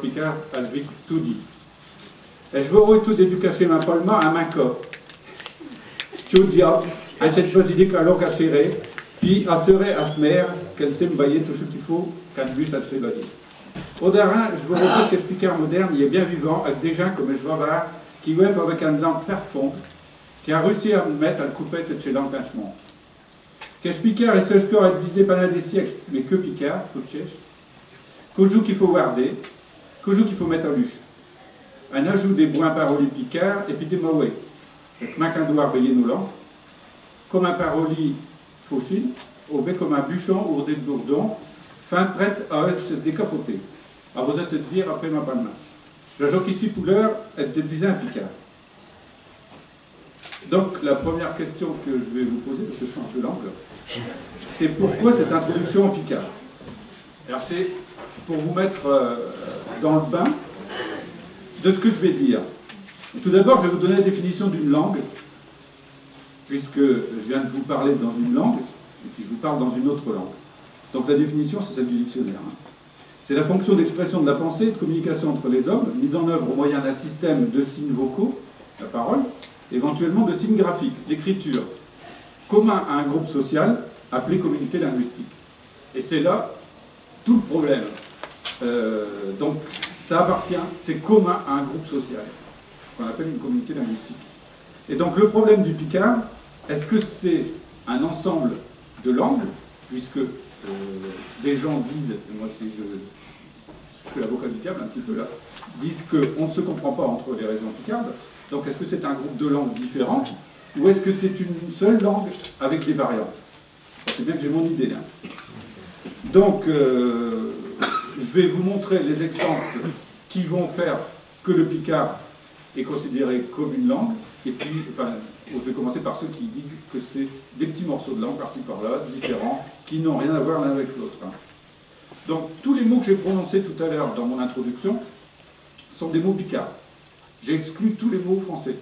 Picard Alvic tout dit. Et je veux tout du cacher ma palma à ma co. Tu dis, elle s'est choisi qu'à l'eau cachéré, puis à serait à se mer, qu'elle sait me bailler tout ce qu'il faut, quand bus à se bailler. Au dernier, je veux redire que ce Picard moderne, il est bien vivant, avec des gens comme je vais voir, qui vivent avec un langue profonde, qui a réussi à me mettre à le couper de chez l'empêchement. Que ce Picard est ce que a divisé pendant des siècles, mais que Picard, tout chèche, qu'au jour qu'il faut garder, qu'au jour qu'il faut mettre en luche. Un ajout des bons paroliers Picard et puis des mauvais. Donc, ma doit payer nos langues, comme un parolier fauchine, ou bien comme un bûchon ou des bourdons, fin prête à se décafoter. À vous êtes de dire après ma palme. J'ajoute ici pour l'heure être divisé un Picard. Donc, la première question que je vais vous poser, parce que je change de langue, c'est pourquoi cette introduction en Picard? Alors, c'est pour vous mettre dans le bain de ce que je vais dire. Tout d'abord, je vais vous donner la définition d'une langue, puisque je viens de vous parler dans une langue, et puis je vous parle dans une autre langue. Donc la définition, c'est celle du dictionnaire. C'est la fonction d'expression de la pensée et de communication entre les hommes, mise en œuvre au moyen d'un système de signes vocaux, la parole, éventuellement de signes graphiques, l'écriture, commun à un groupe social, appelé communauté linguistique. Et c'est là tout le problème. Donc ça appartient, c'est commun à un groupe social, qu'on appelle une communauté linguistique. Et donc le problème du Picard, est-ce que c'est un ensemble de langues, puisque des gens disent, et moi si je fais l'avocat du diable un petit peu là, disent qu'on ne se comprend pas entre les régions picardes, donc est-ce que c'est un groupe de langues différentes, ou est-ce que c'est une seule langue avec des variantes? C'est bien que j'ai mon idée là. Donc je vais vous montrer les exemples qui vont faire que le picard est considéré comme une langue, et puis, enfin, je vais commencer par ceux qui disent que c'est des petits morceaux de langue, par-ci par-là, différents, qui n'ont rien à voir l'un avec l'autre. Donc, tous les mots que j'ai prononcés tout à l'heure dans mon introduction sont des mots picards. J'ai exclu tous les mots français.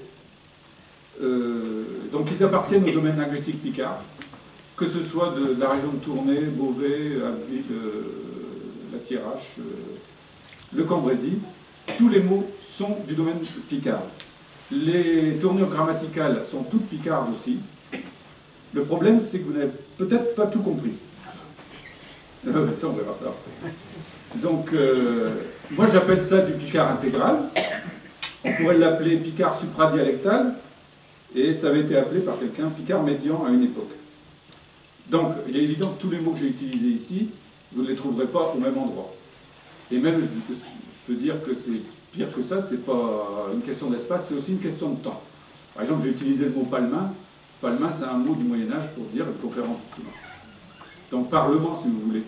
Donc, ils appartiennent au domaine linguistique picard, que ce soit de la région de Tournai, Beauvais, Abbeville, la Thiérache, le Cambrésis. Tous les mots sont du domaine picard. Les tournures grammaticales sont toutes picardes aussi. Le problème, c'est que vous n'avez peut-être pas tout compris. Ça, on verra ça après. Donc, moi j'appelle ça du picard intégral. On pourrait l'appeler picard supradialectal, et ça avait été appelé par quelqu'un picard médian à une époque. Donc, il est évident que tous les mots que j'ai utilisés ici, vous ne les trouverez pas au même endroit. Et même, je peux dire que c'est pire que ça, c'est pas une question d'espace, c'est aussi une question de temps. Par exemple, j'ai utilisé le mot palmin. Palmin, c'est un mot du Moyen-Âge pour dire une conférence, justement. Donc, parlement, si vous voulez.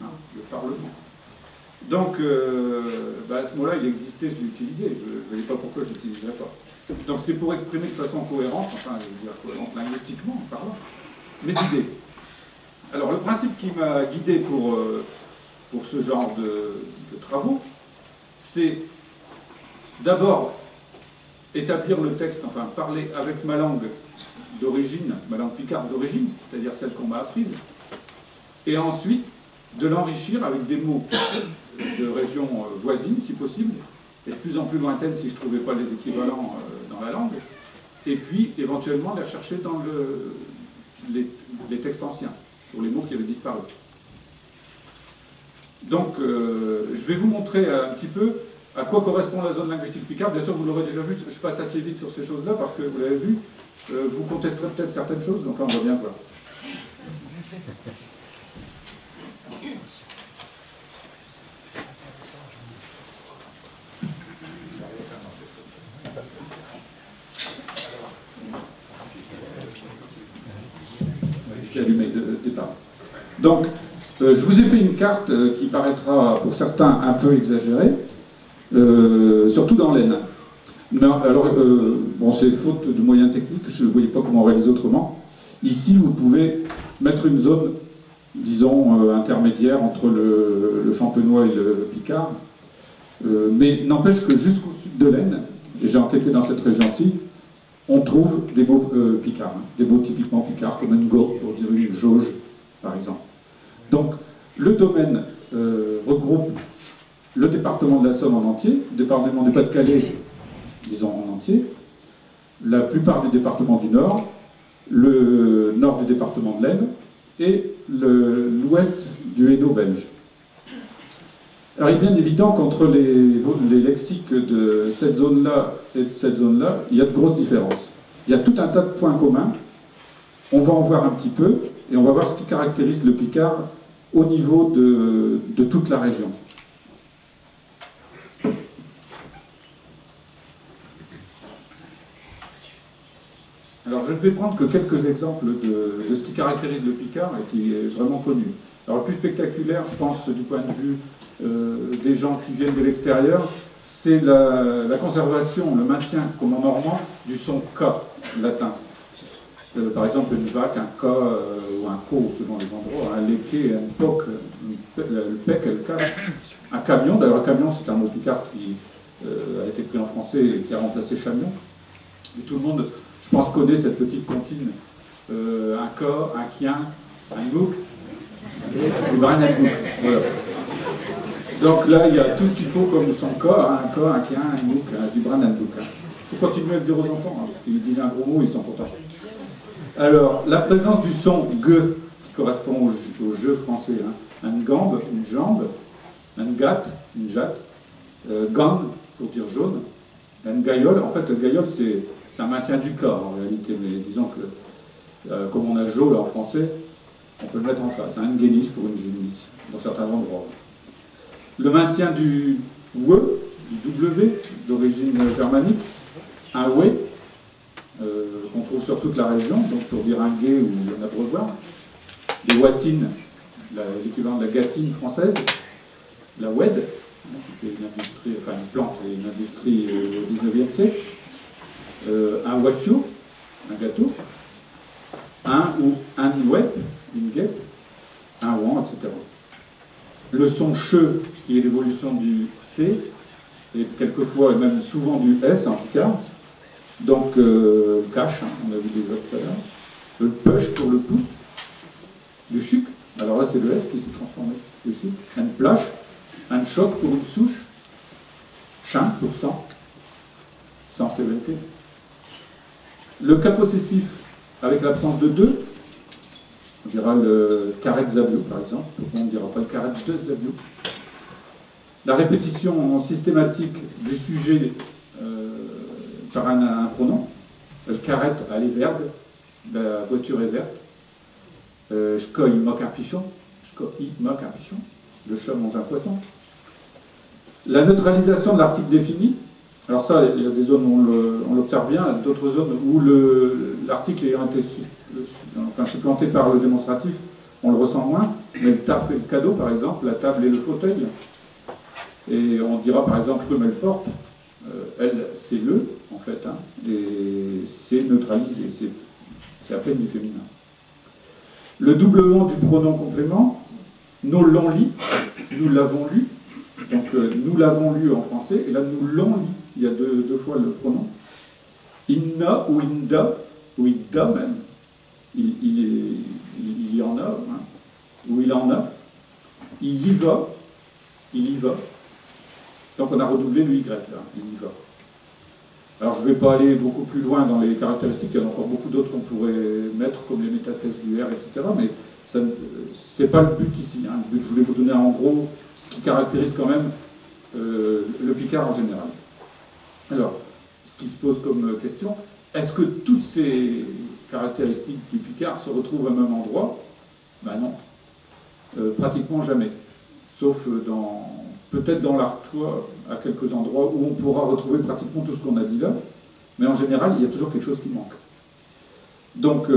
Hein, le parlement. Donc, ce mot-là, il existait, je l'ai utilisé. Je ne voyais pas pourquoi je ne l'utiliserais pas. Donc, c'est pour exprimer de façon cohérente, enfin, je veux dire cohérente linguistiquement en parlant, mes idées. Alors, le principe qui m'a guidé pour ce genre de travaux, c'est d'abord établir le texte, enfin parler avec ma langue d'origine, ma langue picarde d'origine, c'est-à-dire celle qu'on m'a apprise, et ensuite de l'enrichir avec des mots de régions voisines, si possible, et de plus en plus lointaines si je ne trouvais pas les équivalents dans la langue, et puis éventuellement les rechercher dans les textes anciens, pour les mots qui avaient disparu. Donc, je vais vous montrer un petit peu à quoi correspond la zone linguistique picarde. Bien sûr, vous l'aurez déjà vu, je passe assez vite sur ces choses-là, parce que vous l'avez vu, vous contesterez peut-être certaines choses, enfin, on va bien voir. J'ai allumé de départ. Donc, je vous ai fait une carte qui paraîtra pour certains un peu exagérée, surtout dans l'Aisne. Alors, bon, c'est faute de moyens techniques, je ne voyais pas comment réaliser autrement. Ici, vous pouvez mettre une zone, disons, intermédiaire entre le champenois et le picard. Mais n'empêche que jusqu'au sud de l'Aisne, et j'ai enquêté dans cette région-ci, on trouve des mots picards, des mots typiquement picards, comme une go, pour dire une jauge, par exemple. Donc, le domaine regroupe le département de la Somme en entier, le département du Pas-de-Calais, disons en entier, la plupart des départements du Nord, le nord du département de l'Aisne et l'ouest du Hainaut belge. Alors il est bien évident qu'entre les lexiques de cette zone-là et de cette zone-là, il y a de grosses différences. Il y a tout un tas de points communs. On va en voir un petit peu, et on va voir ce qui caractérise le picard au niveau de toute la région. Alors je ne vais prendre que quelques exemples de ce qui caractérise le picard et qui est vraiment connu. Alors le plus spectaculaire, je pense, du point de vue des gens qui viennent de l'extérieur, c'est la conservation, le maintien, comme en normand, du son K latin. Par exemple, une vac, un K ou un ko selon les endroits, un léqué, un poc, le pec, le cache. Un camion, d'ailleurs le camion c'est un mot picard qui a été pris en français et qui a remplacé chamion. Et tout le monde, je pense, connaît cette petite comptine. Un K, un kien, un mouk, du branadbouk. Voilà. Donc là, il y a tout ce qu'il faut comme son K, un kien, un mouk, du branadbouk. Il faut continuer à le dire aux enfants, hein, parce qu'ils disent un gros mot, ils sont contents. Alors, la présence du son G, qui correspond au jeu français, hein. Un gambe, une jambe, un gat, une jatte, gan, pour dire jaune, un gaïole. En fait, le gaïole, c'est un maintien du corps, en réalité, mais disons que, comme on a jo là en français, on peut le mettre en face. Un guéniche pour une génisse, dans certains endroits. Le maintien du we, du W, d'origine germanique, un we, qu'on trouve sur toute la région, donc pour dire un guet ou un abreuvoir, des watines, l'équivalent de la gâtine française, la wed, qui était une industrie, enfin une plante et une industrie au XIXe siècle, un wacho, un gâteau, un ou un wep, une guêpe, un ouan, etc. Le son che, qui est l'évolution du C, et quelquefois, et même souvent du S en tout cas. Donc, le cache, hein, on a vu déjà tout à l'heure. Le push pour le pouce. Du chuc, alors là c'est le S qui s'est transformé. Le chuc. Un plage, un choc pour une souche. Chin pour 100. 100 CVT. Le cas possessif avec l'absence de 2, on dira le carré de Zabio par exemple. Pourquoi on ne dira pas le carré de Zabio? La répétition systématique du sujet par un pronom. Le carrette, elle est verte, la voiture est verte. J'co, il moque un pichon. J'co, il moque un pichon. Le chat mange un poisson. La neutralisation de l'article défini. Alors ça, il y a des zones où on l'observe bien, d'autres zones où l'article ayant été supplanté par le démonstratif, on le ressent moins. Mais le taf et le cadeau, par exemple, la table et le fauteuil. Et on dira par exemple rue Melporte, elle, c'est le, en fait, hein, et c'est neutralisé, c'est à peine du féminin. Le doublement du pronom complément, nous l'on lit, nous l'avons lu, donc nous l'avons lu en français, et là nous l'on lit, il y a deux fois le pronom. Inna ou inda, ou idda même, il y en a, hein, ou il en a, il y va, il y va. Donc on a redoublé le Y là, il y va. Alors je ne vais pas aller beaucoup plus loin dans les caractéristiques, il y en a encore beaucoup d'autres qu'on pourrait mettre, comme les métathèses du R, etc. Mais ce n'est pas le but ici. Hein. Le but, je voulais vous donner en gros ce qui caractérise quand même le picard en général. Alors, ce qui se pose comme question, est-ce que toutes ces caractéristiques du picard se retrouvent au même endroit? Ben non, pratiquement jamais. Sauf peut-être dans l'Artois, à quelques endroits où on pourra retrouver pratiquement tout ce qu'on a dit là, mais en général, il y a toujours quelque chose qui manque. Donc,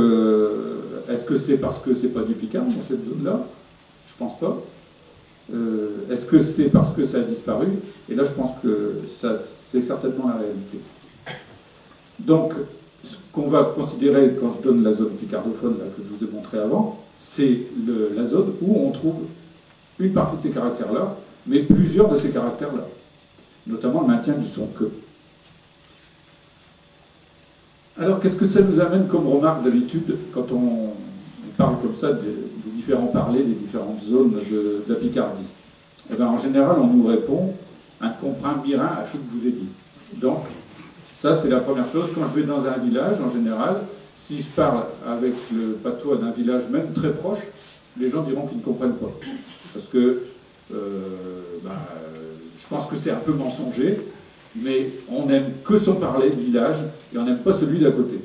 est-ce que c'est parce que c'est pas du picard dans cette zone-là? Je pense pas. Est-ce que c'est parce que ça a disparu? Et là, je pense que c'est certainement la réalité. Donc, ce qu'on va considérer quand je donne la zone picardophone là, que je vous ai montré avant, c'est la zone où on trouve une partie de ces caractères-là, mais plusieurs de ces caractères-là, notamment le maintien du son que. Alors, qu'est-ce que ça nous amène comme remarque d'habitude quand on parle comme ça des différents parlers, des différentes zones de la Picardie? Eh ben, en général, on nous répond « un comprend mirin à ce que vous ai dit ». Donc, ça, c'est la première chose. Quand je vais dans un village, en général, si je parle avec le patois d'un village, même très proche, les gens diront qu'ils ne comprennent pas. Parce que je pense que c'est un peu mensonger, mais on n'aime que son parler de village et on n'aime pas celui d'à côté.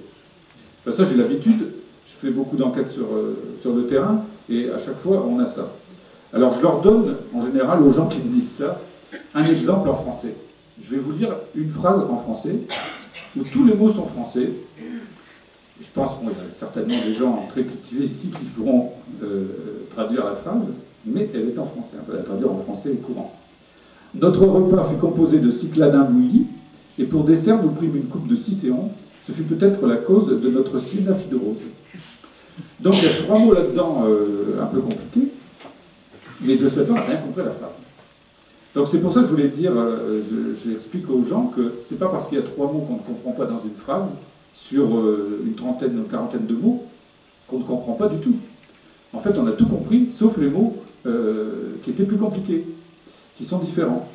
Ben, ça, j'ai l'habitude. Je fais beaucoup d'enquêtes sur le terrain et à chaque fois, on a ça. Alors, je leur donne, en général, aux gens qui me disent ça, un exemple en français. Je vais vous lire une phrase en français où tous les mots sont français. Je pense qu'il y a certainement des gens très cultivés ici qui pourront traduire la phrase, mais elle est en français. Il faut la traduire en français courant. Notre repas fut composé de cycladin bouilli, et pour dessert, nous prîmes une coupe de cicéon. Ce fut peut-être la cause de notre synaphiderose. Donc il y a 3 mots là-dedans un peu compliqués, mais de ce fait, on n'a rien compris à la phrase. Donc c'est pour ça que je voulais dire, j'explique aux gens que c'est pas parce qu'il y a 3 mots qu'on ne comprend pas dans une phrase, sur une trentaine, une quarantaine de mots, qu'on ne comprend pas du tout. En fait, on a tout compris, sauf les mots qui étaient plus compliqués, qui sont différents.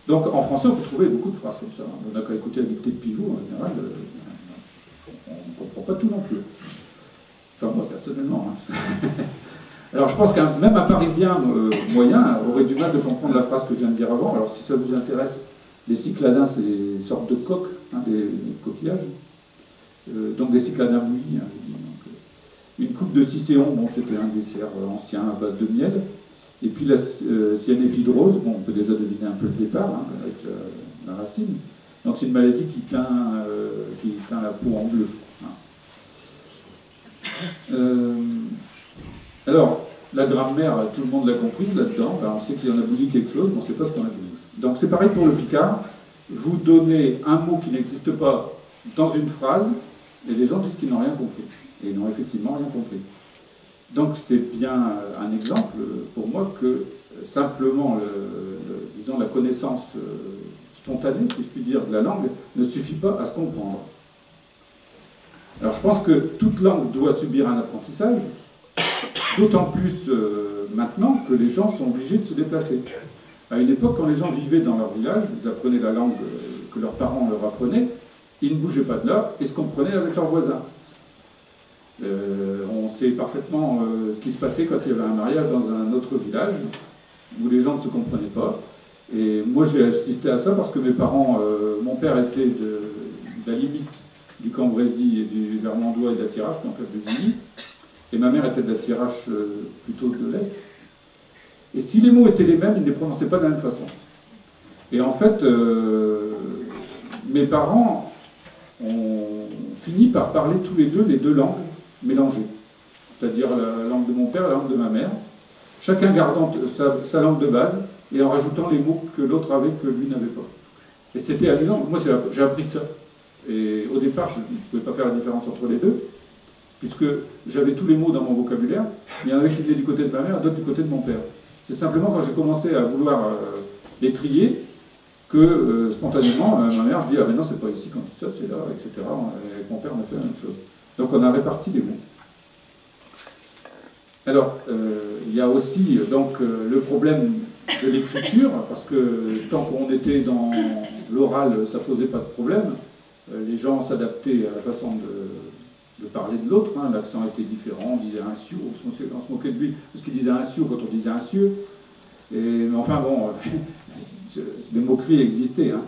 Donc en français, on peut trouver beaucoup de phrases comme ça. On n'a qu'à écouter la dictée de Pivot, en général, on ne comprend pas tout non plus. Enfin, moi, personnellement. Hein. Alors je pense qu'un même un Parisien moyen aurait du mal de comprendre la phrase que je viens de dire avant. Alors si ça vous intéresse, les cycladins, c'est des sortes de coques, hein, des coquillages. Donc des cycladins bouillis, hein, je dis. Donc, une coupe de cicéon, bon, c'était un dessert ancien à base de miel. Et puis la cyanéphrydrose, bon, on peut déjà deviner un peu le départ, hein, avec la racine. Donc c'est une maladie qui teint la peau en bleu. Hein. Alors, la grammaire, tout le monde l'a comprise là-dedans. Ben, on sait qu'il y en a bouilli quelque chose, mais on ne sait pas ce qu'on a bouilli. Donc c'est pareil pour le picard. Vous donnez un mot qui n'existe pas dans une phrase, et les gens disent qu'ils n'ont rien compris. Et ils n'ont effectivement rien compris. Donc c'est bien un exemple pour moi que simplement, disons, la connaissance spontanée, si je puis dire, de la langue, ne suffit pas à se comprendre. Alors je pense que toute langue doit subir un apprentissage, d'autant plus maintenant que les gens sont obligés de se déplacer. À une époque, quand les gens vivaient dans leur village, ils apprenaient la langue que leurs parents leur apprenaient, ils ne bougeaient pas de là et se comprenaient avec leurs voisins. On sait parfaitement ce qui se passait quand il y avait un mariage dans un autre village, où les gens ne se comprenaient pas. Et moi j'ai assisté à ça parce que mes parents, mon père était de la limite du Cambrésis et du Vermandois et d'Attirache, donc à Busigny, et ma mère était d'Attirache plutôt de l'Est. Et si les mots étaient les mêmes, ils ne les prononçaient pas de la même façon. Et en fait, mes parents ont fini par parler tous les deux langues mélangées. C'est-à-dire la langue de mon père et la langue de ma mère, chacun gardant sa langue de base et en rajoutant les mots que l'autre avait que lui n'avait pas. Et c'était amusant. Moi, j'ai appris ça. Et au départ, je ne pouvais pas faire la différence entre les deux, puisque j'avais tous les mots dans mon vocabulaire, mais il y en avait qui venaient du côté de ma mère et d'autres du côté de mon père. C'est simplement quand j'ai commencé à vouloir les trier que spontanément, ma mère dit « Ah mais non, c'est pas ici qu'on dit ça, c'est là, etc. » Et avec mon père, on a fait la même chose. Donc on a réparti les mots. Alors, il y a aussi donc, le problème de l'écriture, parce que tant qu'on était dans l'oral, ça ne posait pas de problème. Les gens s'adaptaient à la façon de parler de l'autre, hein. L'accent était différent, on disait un cieux, on se moquait de lui parce qu'il disait un cieux quand on disait un cieux. Mais enfin bon, les moqueries existaient. Hein.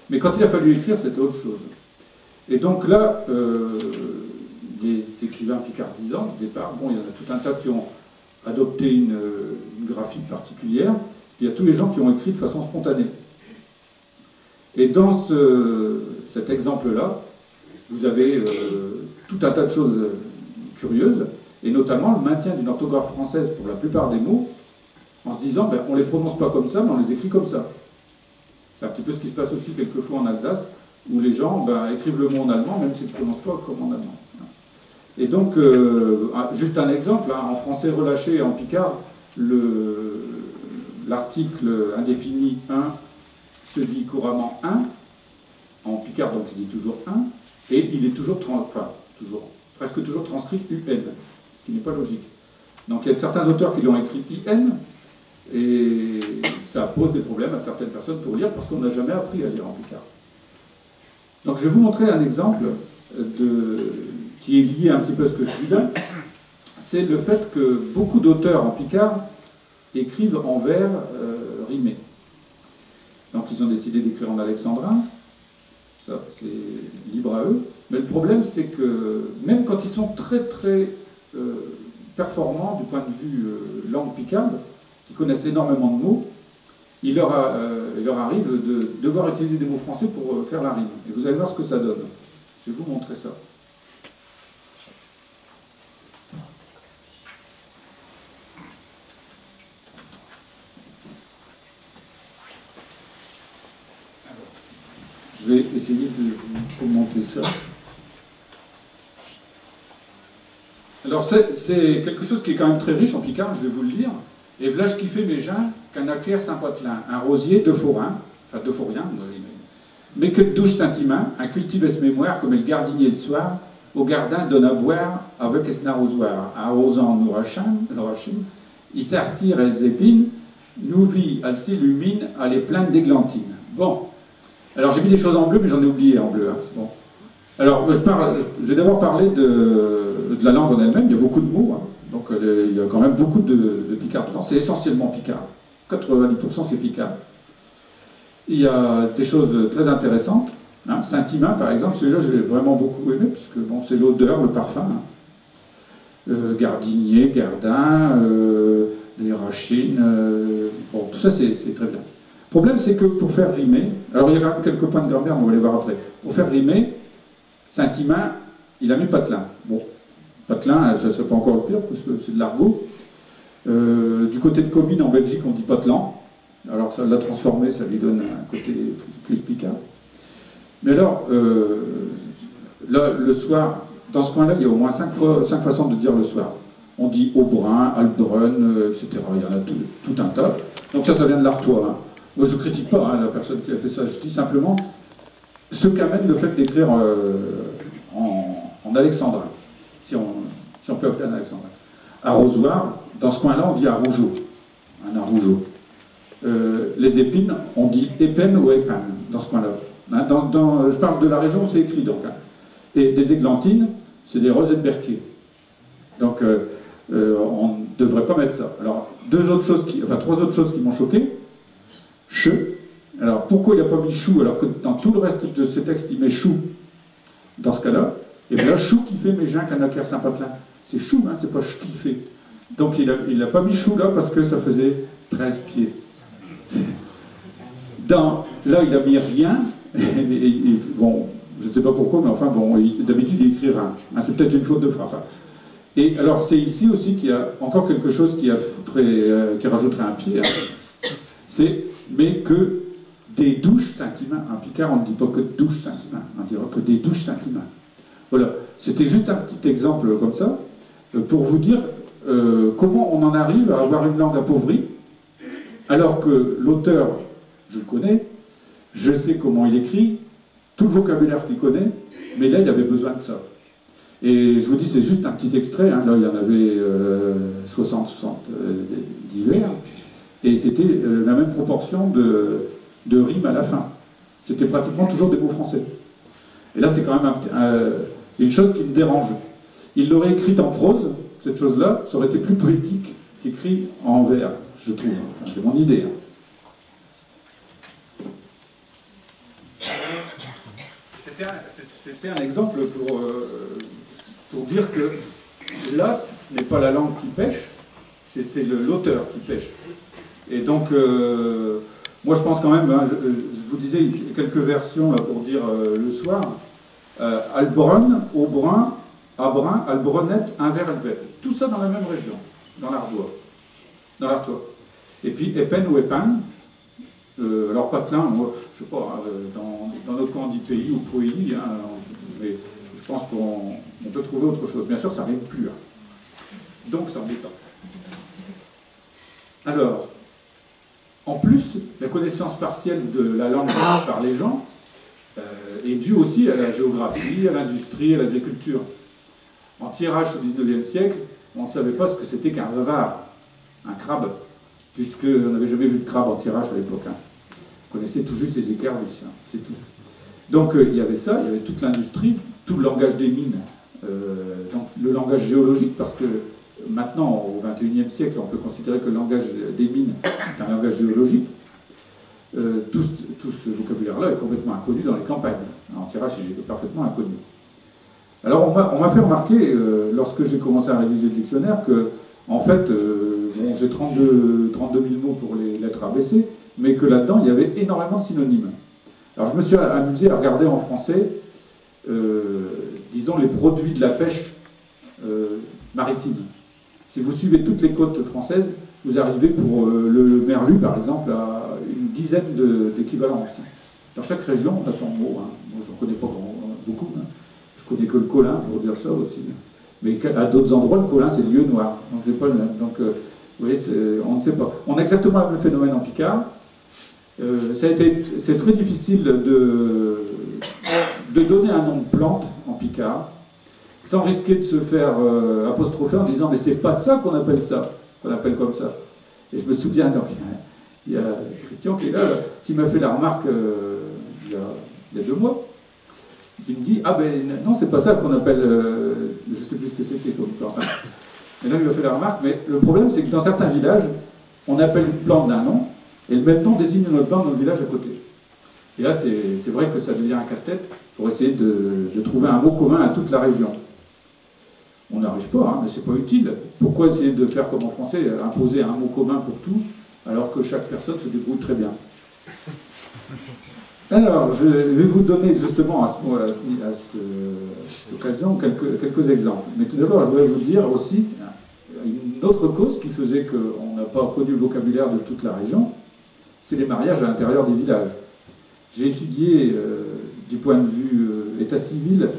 Mais quand il a fallu écrire, c'était autre chose. Et donc là, les écrivains picardisants, au départ, bon, il y en a tout un tas qui ont adopté une graphie particulière, puis il y a tous les gens qui ont écrit de façon spontanée. Et dans cet exemple-là, vous avez tout un tas de choses curieuses, et notamment le maintien d'une orthographe française pour la plupart des mots, en se disant, ben, on ne les prononce pas comme ça, mais on les écrit comme ça. C'est un petit peu ce qui se passe aussi quelquefois en Alsace, où les gens écrivent le mot en allemand, même s'ils ne le prononcent pas comme en allemand. Et donc, juste un exemple, hein, en français relâché, en picard, l'article indéfini 1 se dit couramment 1, en picard donc il se dit toujours 1, et il est presque toujours transcrit UN, ce qui n'est pas logique. Donc il y a certains auteurs qui l'ont écrit IN, Et ça pose des problèmes à certaines personnes pour lire parce qu'on n'a jamais appris à lire en picard. Donc je vais vous montrer un exemple qui est lié un petit peu à ce que je dis là. C'est le fait que beaucoup d'auteurs en picard écrivent en vers rimés. Donc ils ont décidé d'écrire en alexandrin. Ça, c'est libre à eux. Mais le problème, c'est que même quand ils sont très très performants du point de vue langue picarde, qui connaissent énormément de mots, il leur arrive de devoir utiliser des mots français pour faire la rime. Et vous allez voir ce que ça donne. Je vais vous montrer ça. Je vais essayer de vous commenter ça. Alors c'est quelque chose qui est quand même très riche en picard, je vais vous le dire. Et v'là qui fait mes gens, qu'un acquère Saint-Potelin, un rosier de forain, enfin de forien, mais que de douche Saint-Imin, un cultive ce mémoire comme le gardinier le soir, au gardin donne à boire avec un arrosoir, arrosant nous rachim, il s'artire elles épines, nous vit, elle s'illumine, elle est pleine d'églantines. Bon. Alors j'ai mis des choses en bleu, mais j'en ai oublié en bleu. Hein. Bon. Alors je vais d'abord parler de la langue en elle-même, il y a beaucoup de mots, hein. Donc il y a quand même beaucoup de picard dedans, c'est essentiellement picard. 90% c'est picard. Il y a des choses très intéressantes. Hein. Saint-Imin par exemple, celui-là je l'ai vraiment beaucoup aimé, puisque bon, c'est l'odeur, le parfum. Hein. Gardinier, gardin, les rachines, bon tout ça c'est très bien. Le problème, c'est que pour faire rimer, alors il y a quand même quelques points de grammaire, on va les voir après. Pour faire rimer, Saint-Imin, il a mis Patelin. Bon, Patelin, ça c'est pas encore le pire, parce que c'est de l'argot. Du côté de Comines, en Belgique, on dit Patelan. Alors ça l'a transformé, ça lui donne un côté plus picard. Mais alors, là, le soir, dans ce coin-là, il y a au moins 5 façons de dire le soir. On dit Aubrun, Albrun, etc. Il y en a tout un tas. Donc ça vient de l'Artois. Hein. Moi, je ne critique pas hein, la personne qui a fait ça. Je dis simplement ce qu'amène le fait d'écrire en alexandrin, si on peut appeler un alexandrin. Arrosoir, dans ce coin-là, on dit arrougeau. Un arrougeau. Les épines, on dit épine ou épine, dans ce coin-là. Hein, je parle de la région où c'est écrit, donc. Hein. Et des églantines, c'est des rosetberquiers. Donc, on ne devrait pas mettre ça. Alors, trois autres choses qui m'ont choqué. Che. Alors, pourquoi il n'a pas mis chou, alors que dans tout le reste de ce texte, il met chou dans ce cas-là. Et bien là, chou qui fait mes gens qu'un acquère Saint-Potelin. C'est chou, hein, c'est pas ch qui fait. Donc, il n'a pas mis chou là parce que ça faisait 13 pieds. Là, il a mis rien. Bon, je ne sais pas pourquoi, mais enfin, bon, d'habitude, il écrit rien. Hein, c'est peut-être une faute de frappe. Hein. Et alors, c'est ici aussi qu'il y a encore quelque chose qui rajouterait un pied. Hein. C'est mais que des douches Saint-Imin. En picard, on ne dit pas que douche Saint-Imin, on dira que des douches Saint-Imin. Voilà, c'était juste un petit exemple comme ça, pour vous dire comment on en arrive à avoir une langue appauvrie, alors que l'auteur, je le connais, je sais comment il écrit, tout le vocabulaire qu'il connaît, mais là, il avait besoin de ça. Et je vous dis, c'est juste un petit extrait, hein, là, il y en avait 60 divers, et c'était la même proportion de rimes à la fin. C'était pratiquement toujours des mots français. Et là, c'est quand même une chose qui me dérange. Il l'aurait écrite en prose, cette chose-là, ça aurait été plus poétique qu'écrit en vers, je trouve. Enfin, c'est mon idée. Hein. C'était un exemple pour dire que là, ce n'est pas la langue qui pêche, c'est l'auteur qui pêche. Et donc, moi je pense quand même, hein, je vous disais quelques versions là, pour dire le soir, Albrun, Aubrun, Abrin, Albronette, Inver, Helvète. Tout ça dans la même région, dans l'Artois. Et puis Épine ou Épine, alors Patelin, moi, je sais pas, dans notre coin on dit pays ou Proélie, hein, mais je pense qu'on peut trouver autre chose. Bien sûr, ça n'arrive plus. Hein. Donc, c'est embêtant. Alors, en plus, la connaissance partielle de la langue par les gens est due aussi à la géographie, à l'industrie, à l'agriculture. En tirage au XIXe siècle, on ne savait pas ce que c'était qu'un revard, un crabe. puisqu'on n'avait jamais vu de crabe en tirage à l'époque. Hein. On connaissait tout juste les écarviches, hein, c'est tout. Donc il y avait ça, il y avait toute l'industrie, tout le langage des mines, donc le langage géologique, parce que maintenant, au XXIe siècle, on peut considérer que le langage des mines, c'est un langage géologique. Tout ce vocabulaire-là est complètement inconnu dans les campagnes. En tirage, il est parfaitement inconnu. Alors, on m'a fait remarquer, lorsque j'ai commencé à rédiger le dictionnaire, que, en fait, bon, j'ai 32 000 mots pour les lettres ABC, mais que là-dedans, il y avait énormément de synonymes. Alors, je me suis amusé à regarder en français, disons, les produits de la pêche maritime. Si vous suivez toutes les côtes françaises, vous arrivez pour le merlu, par exemple, à une dizaine d'équivalents aussi. Dans chaque région, on a son mot. Hein. Moi, j'en connais pas beaucoup. Hein. Je connais que le colin, pour dire ça aussi. Mais à d'autres endroits, le colin, c'est le lieu noir. Donc, c'est pas le même. Donc, vous voyez, on ne sait pas. On a exactement le même phénomène en Picard. C'est très difficile de donner un nom de plante en Picard, sans risquer de se faire apostropher en disant « mais c'est pas ça qu'on appelle ça ». On appelle comme ça. Et je me souviens, donc, il y a Christian qui est là, qui m'a fait la remarque il y a 2 mois, qui me dit « ah ben non, c'est pas ça qu'on appelle, je sais plus ce que c'était comme plante. Hein. » Et là, il m'a fait la remarque, mais le problème, c'est que dans certains villages, on appelle une plante d'un nom, et le même nom désigne une autre plante dans le village à côté. Et là, c'est vrai que ça devient un casse-tête pour essayer de trouver un mot commun à toute la région. On n'arrive pas, hein, mais c'est pas utile. Pourquoi essayer de faire comme en français, imposer un mot commun pour tout, alors que chaque personne se débrouille très bien. Alors, je vais vous donner justement à cette occasion quelques exemples. Mais tout d'abord, je voudrais vous dire aussi une autre cause qui faisait qu'on n'a pas connu le vocabulaire de toute la région, c'est les mariages à l'intérieur des villages. J'ai étudié, du point de vue état civil,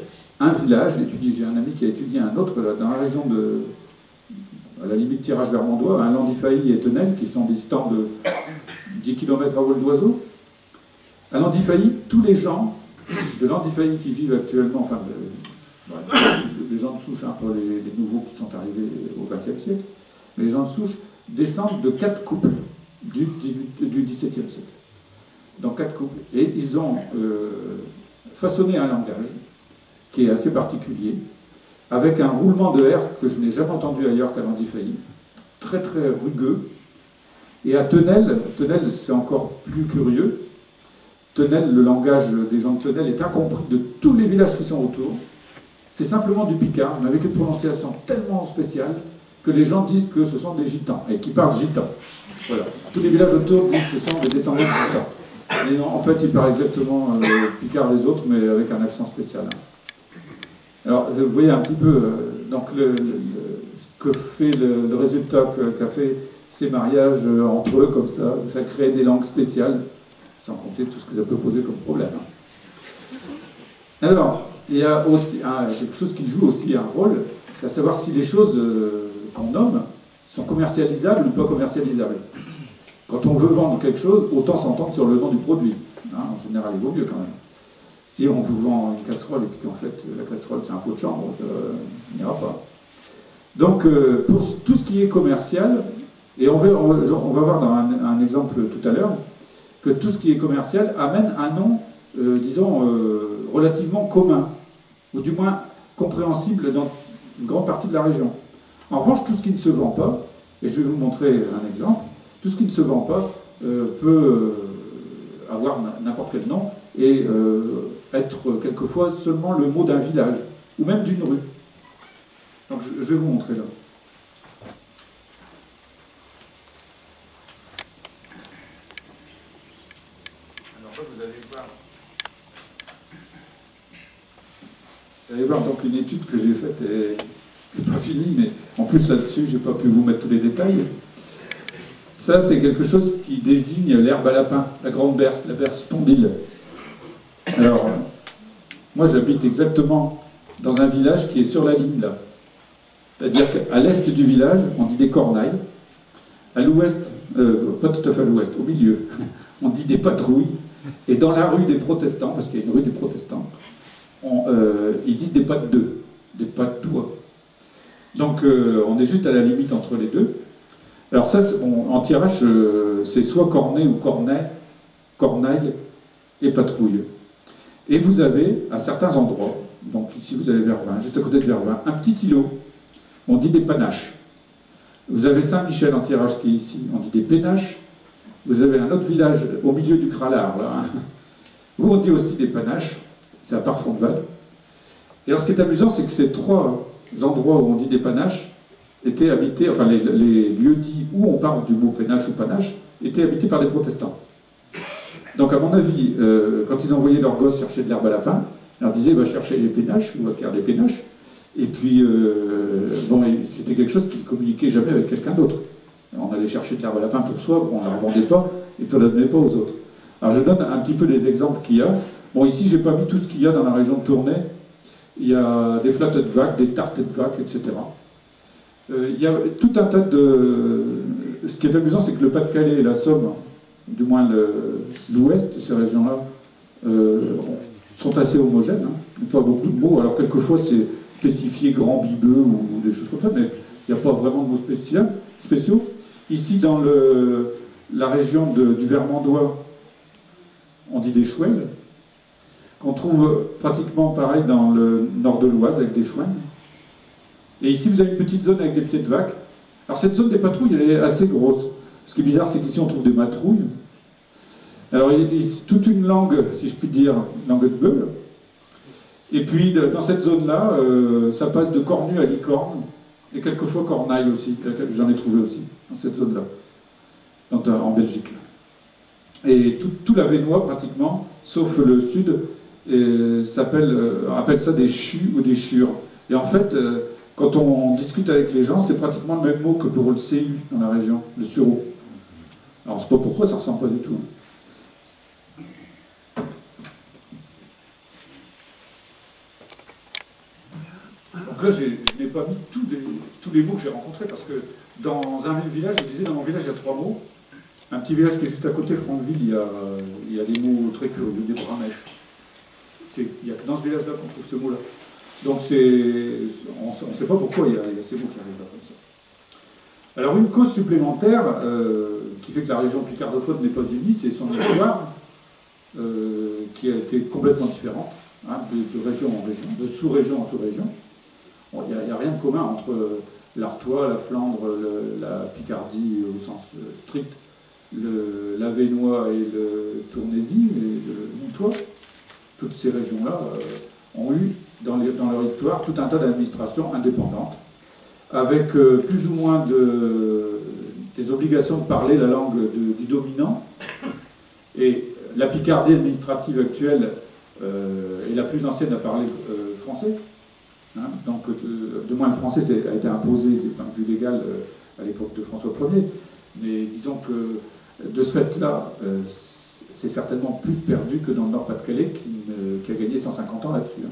un village, et puis j'ai un ami qui a étudié un autre là, dans la région à la limite tirage vers Mondois, à Landifailly et Tenel, qui sont distants de 10 km à vol d'oiseau. À Landifailly, tous les gens de Landifailly qui vivent actuellement, enfin, les gens de souche, un peu les nouveaux qui sont arrivés au XXe siècle, mais les gens de souche descendent de 4 couples du XVIIe siècle. Dans 4 couples. Et ils ont façonné un langage qui est assez particulier, avec un roulement de R que je n'ai jamais entendu ailleurs qu'à Landifailly, très très rugueux. Et à Tenel c'est encore plus curieux. Tenel, le langage des gens de Tenel est incompris de tous les villages qui sont autour. C'est simplement du picard, mais avec une prononciation tellement spéciale que les gens disent que ce sont des gitans, et qui parlent gitan. Voilà. Tous les villages autour disent que ce sont des descendants de gitans. Mais non, en fait, ils parlent exactement picard les autres, mais avec un accent spécial. Alors, vous voyez un petit peu donc ce que fait le résultat qu'a fait ces mariages entre eux, comme ça crée des langues spéciales, sans compter tout ce que ça peut poser comme problème. Alors, il y a aussi quelque chose qui joue aussi un rôle, c'est à savoir si les choses qu'on nomme sont commercialisables ou pas commercialisables. Quand on veut vendre quelque chose, autant s'entendre sur le nom du produit. Hein, en général, il vaut mieux quand même. Si on vous vend une casserole et qu'en fait la casserole c'est un pot de chambre, il n'ira pas. Donc pour tout ce qui est commercial, et on va voir dans un exemple tout à l'heure, que tout ce qui est commercial amène un nom, disons, relativement commun, ou du moins compréhensible dans une grande partie de la région. En revanche, tout ce qui ne se vend pas, et je vais vous montrer un exemple, tout ce qui ne se vend pas peut avoir n'importe quel nom, et être quelquefois seulement le mot d'un village, ou même d'une rue. Donc je vais vous montrer là. Alors là, vous allez voir donc une étude que j'ai faite, et je n'ai pas fini, mais en plus là-dessus, je n'ai pas pu vous mettre tous les détails. Ça, c'est quelque chose qui désigne l'herbe à lapin, la grande berce, la berce spondyle. Alors, moi j'habite exactement dans un village qui est sur la ligne là. C'est-à-dire qu'à l'est du village, on dit des cornailles. À l'ouest, pas tout à fait à l'ouest, au milieu, on dit des patrouilles. Et dans la rue des protestants, parce qu'il y a une rue des protestants, ils disent des pattes d'œufs, des pattes d'oie. Donc on est juste à la limite entre les deux. Alors ça, bon, en tirage, c'est soit cornet ou cornet, corneille et patrouille. Et vous avez, à certains endroits, donc ici vous avez Vervins, juste à côté de Vervins, un petit îlot, on dit des panaches. Vous avez Saint-Michel en tirage qui est ici, on dit des pénaches. Vous avez un autre village au milieu du Kralard, là, où on dit aussi des panaches, c'est à Parfondeval. Et alors ce qui est amusant, c'est que ces trois endroits où on dit des panaches étaient habités, enfin les lieux dits où on parle du mot pénache ou panache, étaient habités par des protestants. Donc à mon avis, quand ils envoyaient leurs gosses chercher de l'herbe à lapin, ils leur disaient va chercher les pénaches, ou va faire des pénaches. Et puis, bon, c'était quelque chose qu'ils ne communiquaient jamais avec quelqu'un d'autre. On allait chercher de l'herbe à lapin pour soi, on ne la revendait pas, et puis on ne la donnait pas aux autres. Alors je donne un petit peu des exemples qu'il y a. Bon, ici, je n'ai pas mis tout ce qu'il y a dans la région de Tournai. Il y a des flattes de vaques, des tartes de vaques, etc. Il y a tout un tas de... Ce qui est amusant, c'est que le Pas-de-Calais et la Somme, du moins l'Ouest, ces régions-là, sont assez homogènes. Hein. Il n'y a pas beaucoup de mots, alors quelquefois c'est spécifié grand bibeux ou des choses comme ça, mais il n'y a pas vraiment de mots spéciaux. Ici, dans la région du Vermandois, on dit des chouelles, qu'on trouve pratiquement pareil dans le nord de l'Oise avec des chouines. Et ici, vous avez une petite zone avec des pieds de vaque. Alors cette zone des patrouilles, elle est assez grosse. Ce qui est bizarre, c'est qu'ici, on trouve des matrouilles. Alors, il y a toute une langue, si je puis dire, langue de Beul. Et puis, dans cette zone-là, ça passe de cornu à licorne, et quelquefois cornaille aussi. J'en ai trouvé aussi, dans cette zone-là, en Belgique. Et tout l'Avesnois, pratiquement, sauf le sud, appelle ça des chus ou des chures. Et en fait, quand on discute avec les gens, c'est pratiquement le même mot que pour le CU dans la région, le sureau. Alors, c'est pas pourquoi, ça ressemble pas du tout. Donc là, je n'ai pas mis tous les mots que j'ai rencontrés, parce que dans un même village, je disais, dans mon village, il y a 3 mots. Un petit village qui est juste à côté, Franqueville, il y a des mots très curieux, des bramèches. Il n'y a que dans ce village-là qu'on trouve ce mot-là. Donc on ne sait pas pourquoi il y a ces mots qui arrivent là comme ça. Alors une cause supplémentaire qui fait que la région picardophone n'est pas unie, c'est son histoire, qui a été complètement différente, hein, de région en région, de sous-région en sous-région. Bon, il n'y a rien de commun entre l'Artois, la Flandre, la Picardie au sens strict, l'Avesnois et le Tournaisis, et le Montois. Toutes ces régions-là ont eu, dans leur histoire, tout un tas d'administrations indépendantes, avec plus ou moins des obligations de parler la langue du dominant. Et la Picardie administrative actuelle est la plus ancienne à parler français. Hein, donc, de moins le français a été imposé du point de vue légal à l'époque de François Ier. Mais disons que, de ce fait-là, c'est certainement plus perdu que dans le Nord-Pas-de-Calais qui a gagné 150 ans là-dessus. Hein.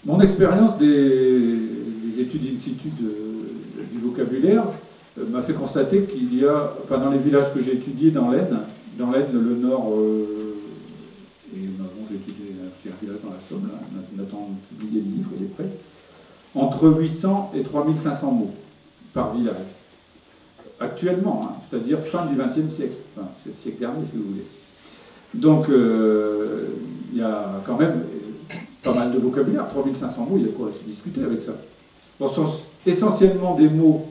Mon expérience des études in situ du vocabulaire m'a fait constater qu'il y a, enfin dans les villages que j'ai étudiés dans l'Aisne, le Nord, et bon, j'ai étudié un village dans la Somme, là, on attend de publier le livre, il est prêt, entre 800 et 3500 mots par village. Actuellement, hein, c'est-à-dire fin du XXe siècle, enfin, c'est le siècle dernier si vous voulez. Donc il y a quand même pas mal de vocabulaire, 3500 mots, il y a quoi à se discuter avec ça. Bon, ce sont essentiellement des mots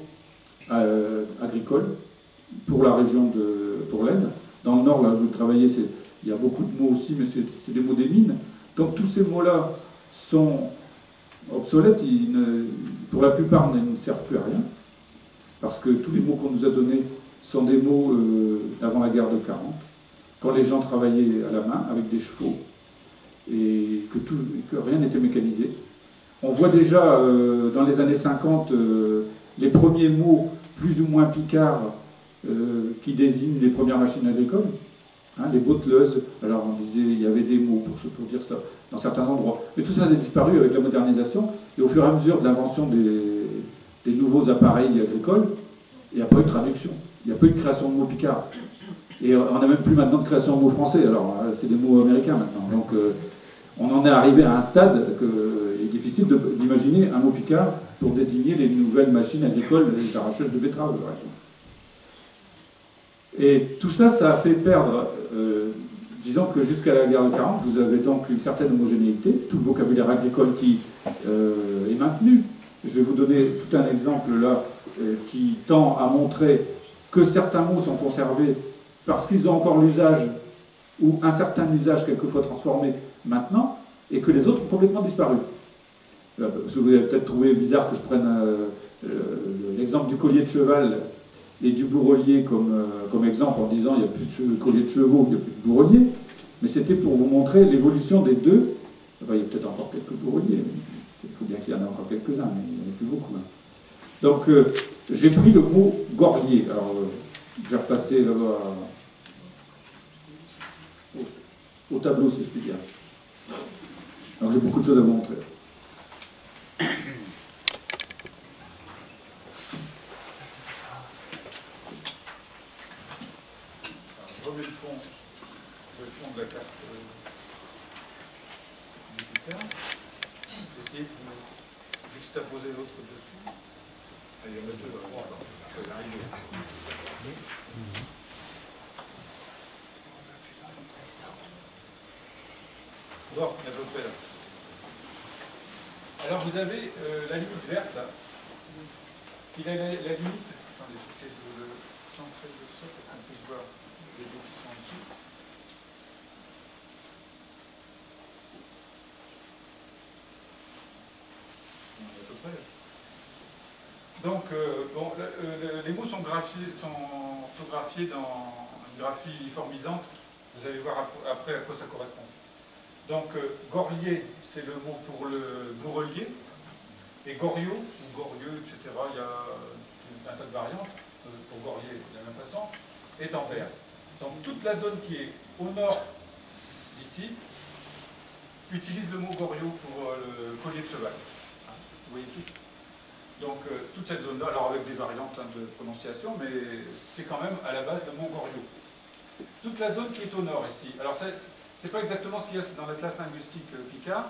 agricoles pour la région pour l'Aisne. Dans le nord, là où je travaillais, il y a beaucoup de mots aussi, mais c'est des mots des mines. Donc tous ces mots-là sont obsolètes, pour la plupart ne servent plus à rien, parce que tous les mots qu'on nous a donnés sont des mots avant la guerre de 40, quand les gens travaillaient à la main avec des chevaux, et que rien n'était mécanisé. On voit déjà dans les années 50 les premiers mots plus ou moins picards qui désignent les premières machines agricoles, hein, les botteleuses. Alors on disait, il y avait des mots pour dire ça dans certains endroits. Mais tout ça a disparu avec la modernisation, et au fur et à mesure de l'invention des nouveaux appareils agricoles, il n'y a pas eu de traduction, il n'y a pas eu de création de mots picards. Et on n'a même plus maintenant de création de mots français, alors c'est des mots américains maintenant. Donc on en est arrivé à un stade qu'il est difficile d'imaginer un mot picard pour désigner les nouvelles machines agricoles, les arracheuses de betteraves, par exemple. Et tout ça, ça a fait perdre, disons que jusqu'à la guerre de 40, vous avez donc une certaine homogénéité, tout le vocabulaire agricole qui est maintenu. Je vais vous donner tout un exemple là qui tend à montrer que certains mots sont conservés parce qu'ils ont encore l'usage ou un certain usage quelquefois transformé maintenant, et que les autres ont complètement disparu. Parce que vous avez peut-être trouvé bizarre que je prenne l'exemple du collier de cheval et du bourrelier comme exemple en disant il n'y a plus de collier de chevaux, il n'y a plus de bourrelier, mais c'était pour vous montrer l'évolution des deux. Enfin, il y a peut-être encore quelques bourreliers, il faut bien qu'il y en ait encore quelques-uns, mais il n'y en a plus beaucoup. Hein. Donc j'ai pris le mot gorlier. Alors je vais repasser là-bas au tableau, si je puis dire. Alors j'ai beaucoup de choses à vous montrer. Je remets le fond de la carte du Picard. J'essaie de vous juxtaposer l'autre dessus. Il y en a deux, trois, ça va arriver. Bon, on a peu là. Alors vous avez la limite verte là. Il a la limite. Attendez, j'essaie de le centrer de ça pour qu'on puisse voir les deux qui sont en dessous. On est à peu près là. Donc, bon, les mots sont orthographiés dans une graphie uniformisante. Vous allez voir après à quoi ça correspond. Donc, gorlier, c'est le mot pour le bourrelier. Et goriot, ou gorieux, etc., il y a un tas de variantes. Pour gorlier, de la même façon, est en vert. Donc, toute la zone qui est au nord, ici, utilise le mot goriot pour le collier de cheval. Vous voyez tout. Donc, toute cette zone-là, alors avec des variantes de prononciation, mais c'est quand même à la base le mot goriot. Toute la zone qui est au nord, ici. Alors, c'est pas exactement ce qu'il y a dans la classe linguistique Picard,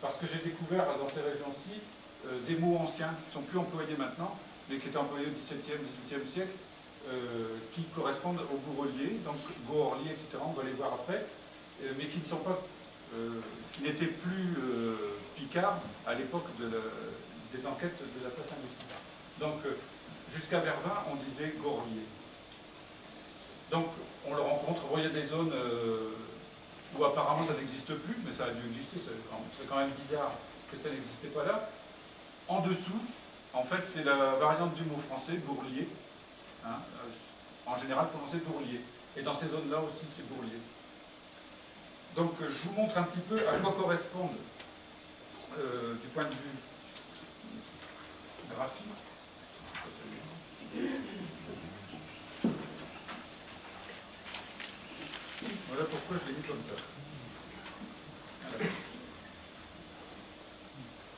parce que j'ai découvert dans ces régions-ci des mots anciens qui ne sont plus employés maintenant, mais qui étaient employés au XVIIe, XVIIIe siècle, qui correspondent au bourrelier, donc goorlier, etc., on va les voir après, mais qui ne sont pas, qui n'étaient plus Picard à l'époque des enquêtes de la classe linguistique. Donc, jusqu'à Vervins, on disait goorlier. Donc, on le rencontre, vous voyez des zones où apparemment ça n'existe plus, mais ça a dû exister, c'est quand même bizarre que ça n'existait pas là. En dessous, en fait, c'est la variante du mot français, bourlier, hein, en général prononcé bourlier. Et dans ces zones-là aussi, c'est bourlier. Donc, je vous montre un petit peu à quoi correspondent, du point de vue graphique. Voilà pourquoi je l'ai mis comme ça. Voilà.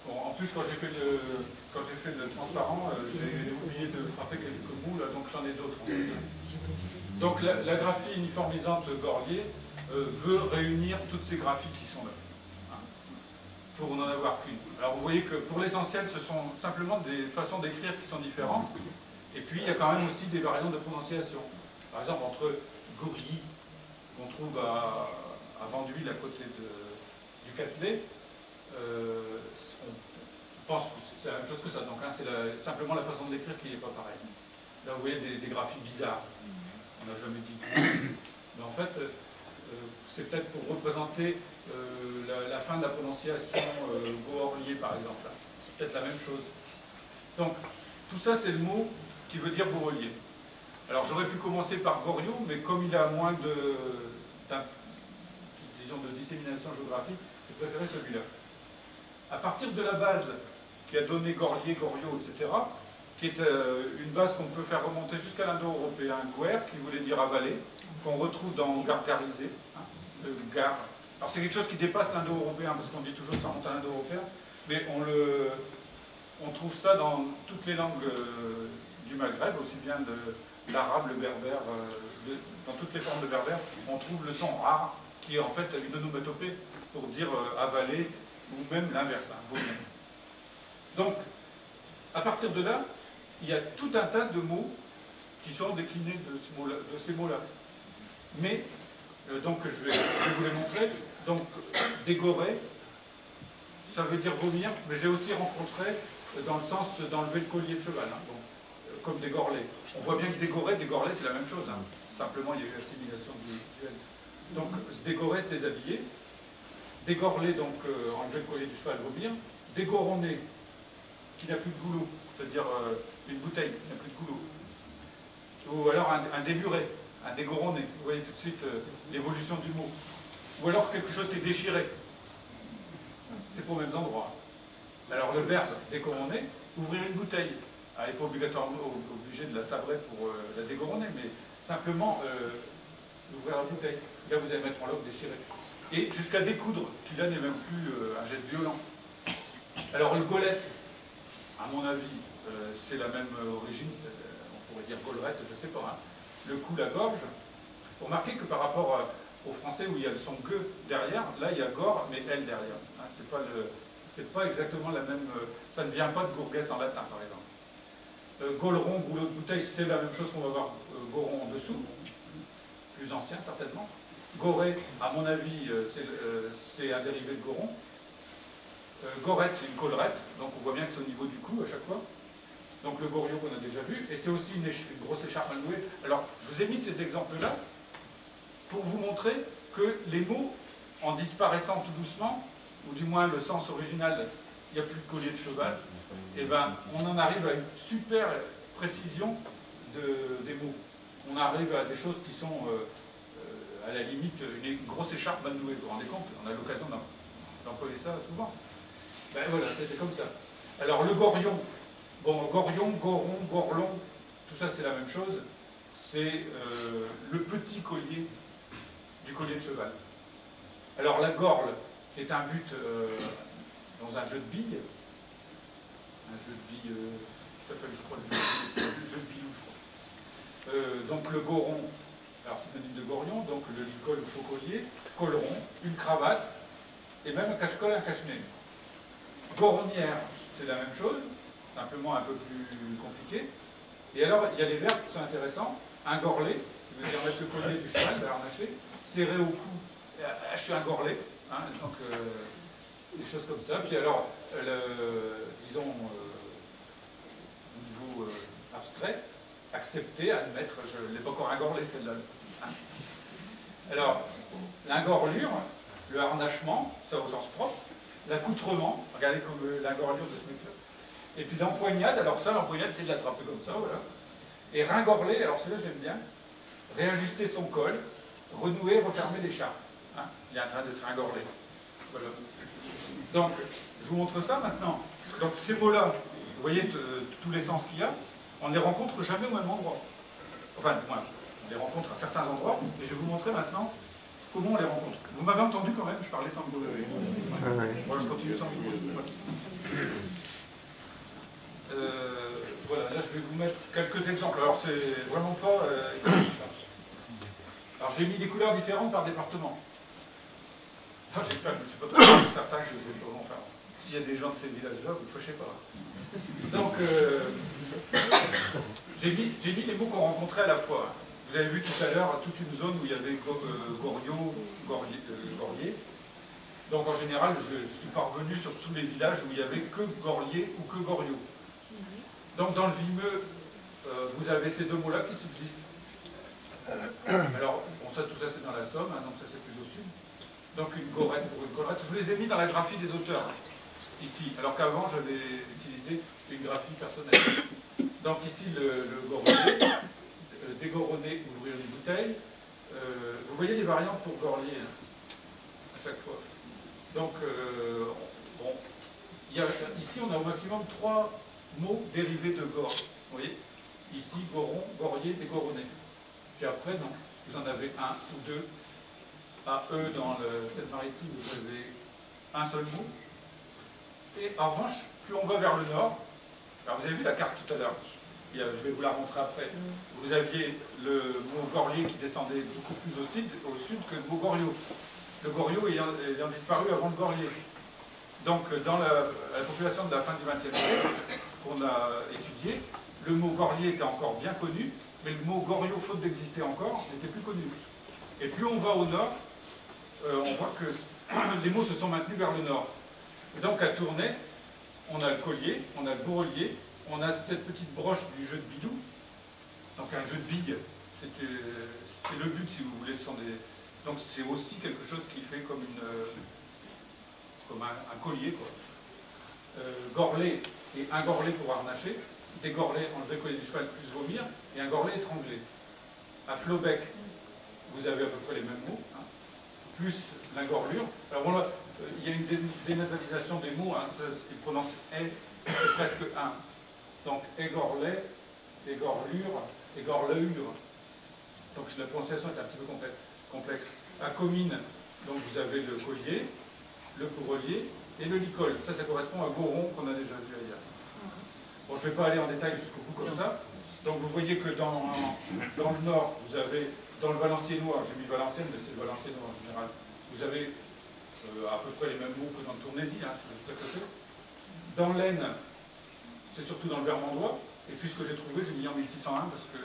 Bon, en plus, quand j'ai fait le transparent, j'ai oublié de frapper quelques mots, là, donc j'en ai d'autres. Donc la graphie uniformisante Gorlier veut réunir toutes ces graphies qui sont là, hein, pour n'en avoir qu'une. Alors vous voyez que pour l'essentiel, ce sont simplement des façons d'écrire qui sont différentes, et puis il y a quand même aussi des variantes de prononciation. Par exemple, entre Gorille, qu'on trouve à Venduil, à côté du Catelet, on pense que c'est la même chose que ça. Donc, hein, c'est simplement la façon de l'écrire qui n'est pas pareille. Là, vous voyez des graphies bizarres. On n'a jamais dit tout. Mais en fait, c'est peut-être pour représenter la fin de la prononciation goorlier, par exemple. C'est peut-être la même chose. Donc, tout ça, c'est le mot qui veut dire bourrelier. Alors, j'aurais pu commencer par goriot, mais comme il a moins disons, de dissémination géographique, j'ai préféré celui-là. À partir de la base qui a donné gorlier, goriot, etc., qui est une base qu'on peut faire remonter jusqu'à l'indo-européen, guer, qui voulait dire avaler, qu'on retrouve dans gargarisé, hein, le gar. Alors c'est quelque chose qui dépasse l'indo-européen, parce qu'on dit toujours que ça remonte à l'indo-européen, mais on trouve ça dans toutes les langues du Maghreb, aussi bien de l'arabe, le berbère, dans toutes les formes de berbère, on trouve le son rare, qui est en fait une onomatopée pour dire avaler, ou même l'inverse, hein, vomir. Donc, À partir de là, il y a tout un tas de mots qui sont déclinés de ces mots-là. Mais, donc je vais vous les montrer. Donc, dégorer, ça veut dire vomir, mais j'ai aussi rencontré dans le sens d'enlever le collier de cheval, hein, bon, comme dégorler. On voit bien que dégorer, dégorler, c'est la même chose. Hein. Simplement, il y a eu assimilation du L. Donc, se dégorer, se déshabiller. Dégorler, donc, enlever le collier du cheval, vomir. Dégoronner, qui n'a plus de goulot, c'est-à-dire une bouteille qui n'a plus de goulot. Ou alors un déburé, un dégoronné. Vous voyez tout de suite l'évolution du mot. Ou alors quelque chose qui est déchiré. C'est pour les mêmes endroits. Alors le verbe dégoronner, ouvrir une bouteille. Alors, il n'est pas obligatoirement obligé de la sabrer pour la dégoronner, mais simplement ouvrir la bouteille. Là vous allez mettre en loque déchiré. Et jusqu'à découdre, qui là n'est même plus un geste violent. Alors le golette, à mon avis, c'est la même origine, on pourrait dire gollerette, je ne sais pas. Hein. Le cou, la gorge. Remarquez que par rapport au français où il y a le son gueux derrière, là il y a gore, mais elle derrière. Hein, c'est pas exactement la même. Ça ne vient pas de gourguès en latin, par exemple. Gauleron, goulot de bouteille, c'est la même chose qu'on va voir goron en dessous, plus ancien certainement. Goré, à mon avis, c'est un dérivé de goron. Gorette, c'est une collerette, donc on voit bien que c'est au niveau du cou à chaque fois. Donc le goriot qu'on a déjà vu, et c'est aussi une grosse écharpe mal nouée. Alors, je vous ai mis ces exemples-là pour vous montrer que les mots, en disparaissant tout doucement, ou du moins le sens original, il n'y a plus de collier de cheval, et ben on en arrive à une super précision des mots. On arrive à des choses qui sont, à la limite, une grosse écharpe mal nouée. Vous vous rendez compte? On a l'occasion d'employer ça souvent. Ben voilà, c'était comme ça. Alors le gorion, bon, gorion, goron, gorlon, tout ça c'est la même chose. C'est le petit collier du collier de cheval. Alors la gorle est un but dans un jeu de billes. Un jeu de billes qui s'appelle, je crois, le jeu de billes, je crois. Donc le goron, alors synonyme de gorion, donc le licol ou faux collier, colleron, une cravate, et même un cache-col, un cache-nez. Goronnière, c'est la même chose, simplement un peu plus compliqué. Et alors, il y a les verbes qui sont intéressants. Un gorlet, qui veut dire mettre le collier du cheval, de harnacher. Serré au cou, acheter un gorlet. Hein, donc, des choses comme ça. Puis alors, disons, au niveau abstrait, accepter, admettre, je n'ai pas encore un gorlet, celle-là. Hein. Alors, l'ingorlure, le harnachement, ça au sens propre. L'accoutrement, regardez comme l'ingorlure de ce mec-là. Et puis l'empoignade, alors ça, l'empoignade, c'est de l'attraper comme ça, voilà. Et ringorler, alors celui-là, je l'aime bien. Réajuster son col, renouer, refermer l'écharpe. Hein, il est en train de se ringorler. Voilà. Donc, je vous montre ça maintenant. Donc, ces mots-là, vous voyez tous les sens qu'il y a, on ne les rencontre jamais au même endroit. Enfin, du moins, on les rencontre à certains endroits, et je vais vous montrer maintenant comment on les rencontre. Vous m'avez entendu quand même, je parlais sans micro. Moi, je continue sans micro. Voilà, là je vais vous mettre quelques exemples. Alors c'est vraiment pas... Alors j'ai mis des couleurs différentes par département. J'espère que je ne me suis pas trompé, certains que je ne sais pas comment faire. S'il y a des gens de ces villages-là, vous ne fâchez pas. Donc j'ai mis les mots qu'on rencontrait à la fois. Vous avez vu tout à l'heure toute une zone où il y avait Goriot, Gorlier. Donc en général, je suis parvenu sur tous les villages où il n'y avait que Gorlier ou que Goriot. Donc dans le Vimeux, vous avez ces deux mots-là qui subsistent. Alors, bon, ça, tout ça c'est dans la Somme, hein, donc ça c'est plus au sud. Donc une gorette pour une collerette. Je vous les ai mis dans la graphie des auteurs, ici, alors qu'avant j'avais utilisé une graphie personnelle. Donc ici le gorlier, dégoronner, ouvrir une bouteille. Vous voyez les variantes pour gorlier, hein, à chaque fois. Donc, bon, ici on a au maximum 3 mots dérivés de gore. Vous voyez? Ici, goron, gorier, dégoronné. Puis après, non. Vous en avez un ou deux. À eux, dans le Seine-Maritime, vous avez un seul mot. Et en revanche, plus on va vers le nord, alors vous avez vu la carte tout à l'heure, je vais vous la montrer après. Vous aviez le mot gorlier qui descendait beaucoup plus au sud que le mot goriot. Le goriot ayant disparu avant le gorlier. Donc, dans la population de la fin du XXe siècle, qu'on a étudié, le mot gorlier était encore bien connu, mais le mot gorio, faute d'exister encore, n'était plus connu. Et plus on va au nord, on voit que les mots se sont maintenus vers le nord. Et donc à Tournai, on a le collier, on a le bourrelier, on a cette petite broche du jeu de bidou, donc un jeu de billes, c'est le but si vous voulez, donc c'est aussi quelque chose qui fait comme un collier, quoi. Gorlet et un gorlet pour harnacher, des gorlets enlever le collier du cheval plus vomir, et un gorlet étranglé. À Flobec, vous avez à peu près les mêmes mots, hein, plus l'ingorlure. Alors il y a une dénasalisation des mots, hein, ils prononcent « est », c'est presque « un ». Donc égorlet, égorlure, égorleure. Donc la prononciation est un petit peu complexe. À Comines, donc vous avez le collier, le bourrelier et le licol. Ça correspond à Goron qu'on a déjà vu ailleurs. Bon, je ne vais pas aller en détail jusqu'au bout comme ça. Donc vous voyez que dans le nord, vous avez, dans le valenciennois, j'ai mis Valenciennes, mais c'est le valenciennois en général, vous avez à peu près les mêmes mots que dans le tournaisis, hein, c'est juste à côté. Dans l'Aisne, c'est surtout dans le vermandois, et puis ce que j'ai trouvé, j'ai mis en 1601 parce que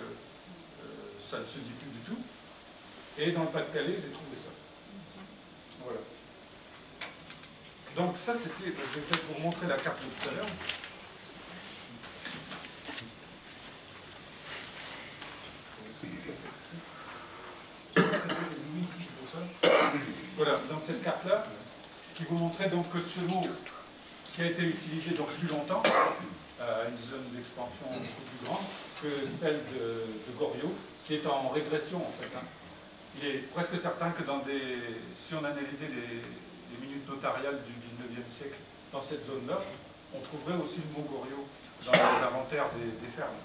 ça ne se dit plus du tout. Et dans le Pas-de-Calais, j'ai trouvé ça. Voilà. Donc ça, c'était, je vais peut-être vous montrer la carte de tout à l'heure. Voilà, donc cette carte-là, qui vous montrait donc que ce mot qui a été utilisé donc plus longtemps, à une zone d'expansion beaucoup plus grande que celle de Goriot, qui est en régression en fait. Hein. Il est presque certain que si on analysait les minutes notariales du 19e siècle dans cette zone-là, on trouverait aussi le mot Goriot dans les inventaires des fermes.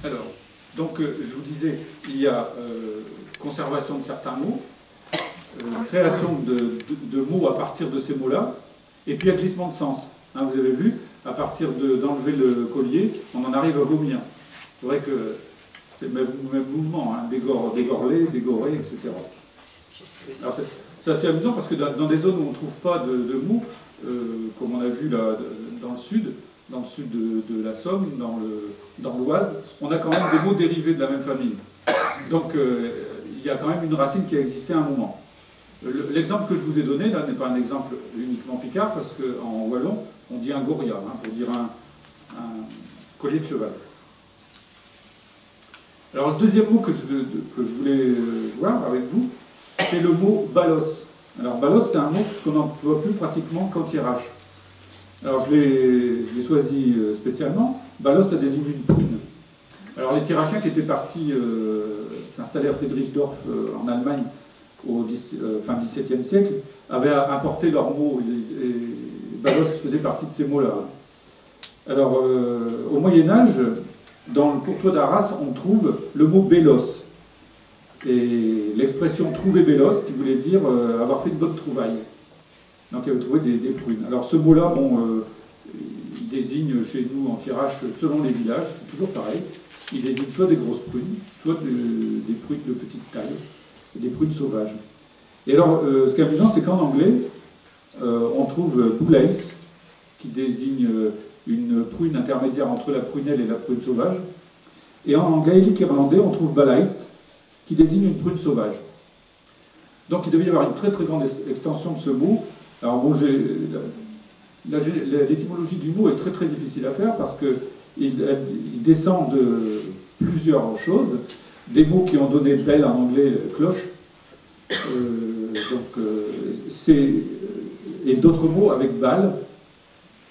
Alors, donc je vous disais, il y a conservation de certains mots, création de mots à partir de ces mots-là, et puis il y a glissement de sens. Hein, vous avez vu, à partir d'enlever le collier, on en arrive à vomir. C'est vrai que c'est le même mouvement, hein, dégorler, dégorer, etc. Alors c'est assez amusant parce que dans des zones où on ne trouve pas de mots, comme on a vu là dans le sud de la Somme, dans l'Oise, on a quand même des mots dérivés de la même famille. Donc il y a quand même une racine qui a existé à un moment. L'exemple que je vous ai donné, là, n'est pas un exemple uniquement picard, parce qu'en wallon, on dit un goria, hein, pour dire un collier de cheval. Alors le deuxième mot que je voulais voir avec vous, c'est le mot balos. Alors balos, c'est un mot qu'on n'emploie plus pratiquement qu'en tirage. Alors je l'ai choisi spécialement. Balos, ça désigne une prune. Alors les tirachiens qui étaient partis s'installer à Friedrichsdorf en Allemagne au fin XVIIe siècle avaient apporté leurs mots, et balos faisait partie de ces mots-là. Alors au Moyen-Âge, dans le Courtois d'Arras, on trouve le mot bélos. Et l'expression trouver bélos, qui voulait dire avoir fait une bonne trouvaille. Donc il avait trouvé des prunes. Alors ce mot-là, bon, il désigne chez nous en tirage selon les villages, c'est toujours pareil. Il désigne soit des grosses prunes, soit des prunes de petite taille, des prunes sauvages. Et alors, ce qui est amusant, c'est qu'en anglais, on trouve bullace, qui désigne une prune intermédiaire entre la prunelle et la prune sauvage. Et en gaélique irlandais, on trouve balaist, qui désigne une prune sauvage. Donc il devait y avoir une très très grande extension de ce mot. Alors bon, l'étymologie du mot est très très difficile à faire parce qu'il descend de plusieurs choses. Des mots qui ont donné belle en anglais, cloche, et d'autres mots avec balle,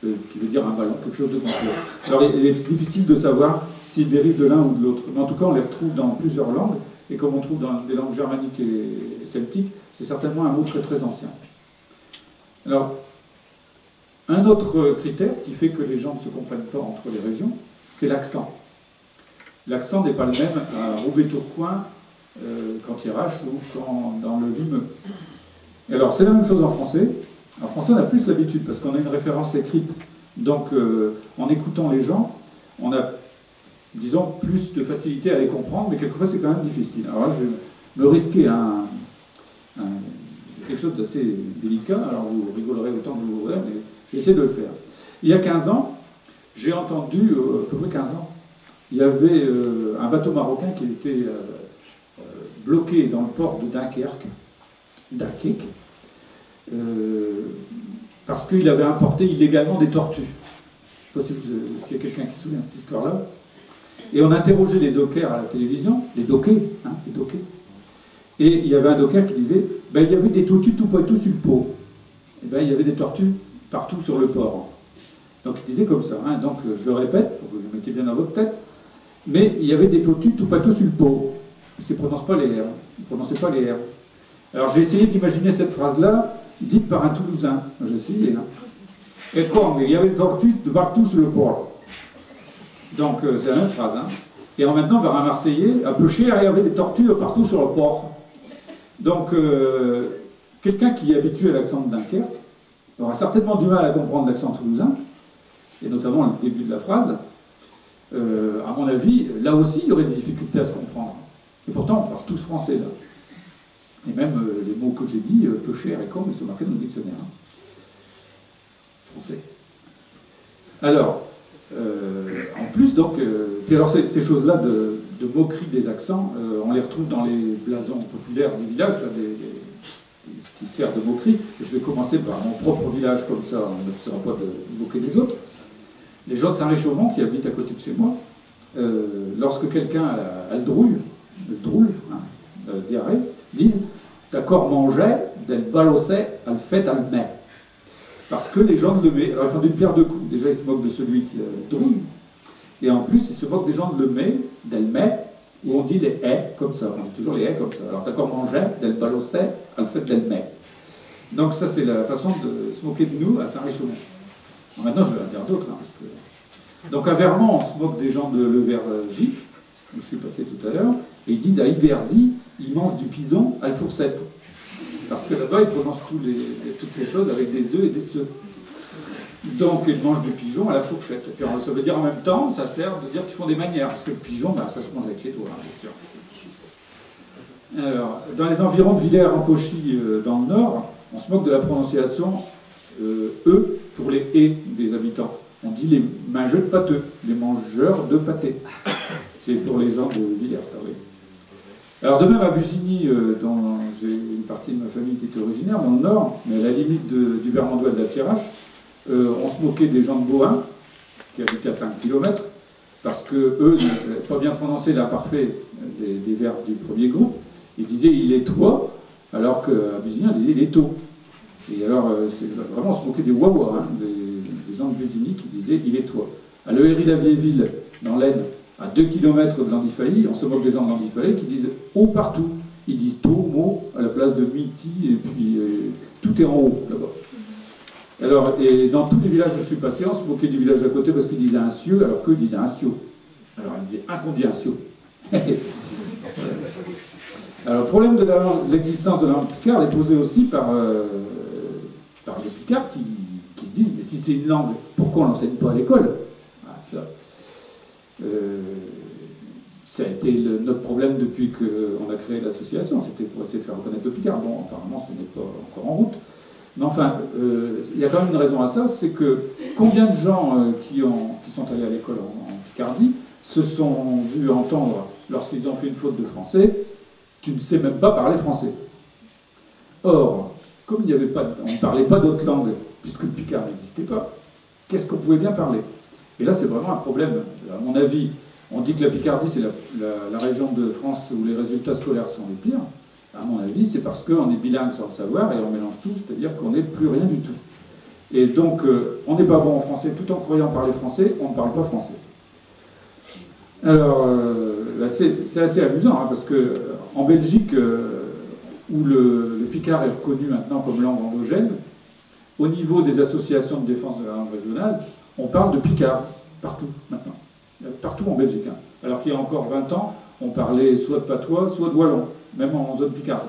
qui veut dire un ballon, quelque chose de concret. Alors il est difficile de savoir s'ils dérivent de l'un ou de l'autre, mais en tout cas on les retrouve dans plusieurs langues, et comme on trouve dans des langues germaniques et celtiques, c'est certainement un mot très très ancien. Alors, un autre critère qui fait que les gens ne se comprennent pas entre les régions, c'est l'accent. L'accent n'est pas le même à Roubaix-Tourcoing qu'en Thiérache ou dans le Vimeux. Et alors, c'est la même chose en français. En français, on a plus l'habitude parce qu'on a une référence écrite. Donc, en écoutant les gens, on a, disons, plus de facilité à les comprendre, mais quelquefois, c'est quand même difficile. Alors là, me risquer quelque chose d'assez délicat, alors vous rigolerez autant que vous voudrez, mais je vais essayer de le faire. Il y a 15 ans, j'ai entendu, à peu près 15 ans, il y avait un bateau marocain qui était bloqué dans le port de Dunkerque, parce qu'il avait importé illégalement des tortues. Je ne sais pas s'il y a quelqu'un qui se souvient de cette histoire-là. Et on interrogeait les dockers à la télévision, les dockers. Et il y avait un docker qui disait ben, il y avait des tortues tout partout sur le port. Et ben, il y avait des tortues partout sur le port. Donc il disait comme ça. Donc je le répète, pour que vous le mettiez bien dans votre tête. Mais il y avait des tortues tout partout sur le port. Il ne prononçait pas les R. Il prononçait pas les R. Alors j'ai essayé d'imaginer cette phrase-là, dite par un Toulousain. J'ai essayé. Et quoi, il y avait des tortues de partout sur le port. Donc c'est la même phrase. Et en maintenant, vers un Marseillais, à peu cher, il y avait des tortues partout sur le port. Donc quelqu'un qui est habitué à l'accent de Dunkerque aura certainement du mal à comprendre l'accent toulousain, et notamment le début de la phrase. À mon avis, là aussi, il y aurait des difficultés à se comprendre. Et pourtant, on parle tous français, là. Et même les mots que j'ai dit, peu cher et comme, ils sont marqués dans le dictionnaire. Français. Alors, en plus, donc, puis alors ces choses-là de moquerie des accents, on les retrouve dans les blasons populaires des villages, là, ce qui sert de moquerie. Et je vais commencer par mon propre village, comme ça, on ne sera pas de moquer des autres. Les gens de Saint-Réchaumont, qui habitent à côté de chez moi, lorsque quelqu'un a le drôle, la diarrhée, disent « D'accord, mangeait, del balossait, al fait, al met ». Parce que les gens de Lemay, alors ils font d'une pierre deux coups. Déjà, ils se moquent de celui qui a le drôle. Et en plus, ils se moquent des gens de Lemay, d'Elmay, où on dit les haies comme ça. On dit toujours les haies comme ça. Alors, d'accord, mangeait, del balossait, al fait, d'Elmay. Donc, ça, c'est la façon de se moquer de nous à Saint-Réchaumont. Maintenant, je vais en dire d'autres. Donc, à Vermont, on se moque des gens de Levergy, où je suis passé tout à l'heure, et ils disent à Iverzy, ils mangent du pison à la fourchette. Parce que là-bas, ils prononcent toutes les choses avec des œufs et des seufs. Donc, ils mangent du pigeon à la fourchette. Et puis, ça veut dire en même temps, ça sert de dire qu'ils font des manières. Parce que le pigeon, ça se mange avec les doigts, bien sûr. Alors, dans les environs de Villers-en-Cauchy, dans le nord, on se moque de la prononciation E pour les et des habitants. On dit les mangeurs de pâteux, les mangeurs de pâté. C'est pour les gens de Villers, ça, oui. Alors de même à Busigny, dont j'ai une partie de ma famille qui est originaire, dans le nord, mais à la limite du Vermandois et de la Thiérache, on se moquait des gens de Bohain, qui habitaient à 5 km, parce qu'eux ne savaient pas bien prononcer l'imparfait des verbes du premier groupe. Ils disaient « il est toi », alors qu'à Busigny, on disait « il est tôt ». Et alors, c'est vraiment se moquer des Wawa, des gens de Busigny qui disaient « il est toi ». À Leuhéry-la-Vieille-Ville, dans l'Aisne, à 2 km de Landifailly, on se moque des gens de Landifailly qui disent « haut partout ». Ils disent « tôt »,« mot » à la place de « miti » et puis tout est en haut là-bas. Alors, et dans tous les villages où je suis passé, on se moquait du village à côté parce qu'ils disaient un cieux alors qu'eux disaient un sio. Alors ils disaient un qu'on dit un sio. Alors le problème de l'existence de la langue picarde est posé aussi par les picards qui se disent « mais si c'est une langue, pourquoi on ne l'enseigne pas à l'école ?» Ça a été notre problème depuis qu'on a créé l'association, c'était pour essayer de faire reconnaître le picard. Bon, apparemment, ce n'est pas encore en route. Mais enfin, il y a quand même une raison à ça, c'est que combien de gens qui sont allés à l'école en Picardie se sont vus entendre, lorsqu'ils ont fait une faute de français, « tu ne sais même pas parler français ». Or, comme on ne parlait pas d'autres langues, puisque le picard n'existait pas, qu'est-ce qu'on pouvait bien parler? Et là, c'est vraiment un problème. À mon avis, on dit que la Picardie, c'est la région de France où les résultats scolaires sont les pires. À mon avis, c'est parce qu'on est bilingue sans le savoir et on mélange tout, c'est-à-dire qu'on n'est plus rien du tout. Et donc, on n'est pas bon en français, tout en croyant parler français, on ne parle pas français. Alors, c'est assez amusant, parce qu'en Belgique, où le picard est reconnu maintenant comme langue endogène, au niveau des associations de défense de la langue régionale, on parle de picard, partout, maintenant. Partout en Belgique. Alors qu'il y a encore 20 ans, on parlait soit de patois, soit de wallon, même en zone picarde.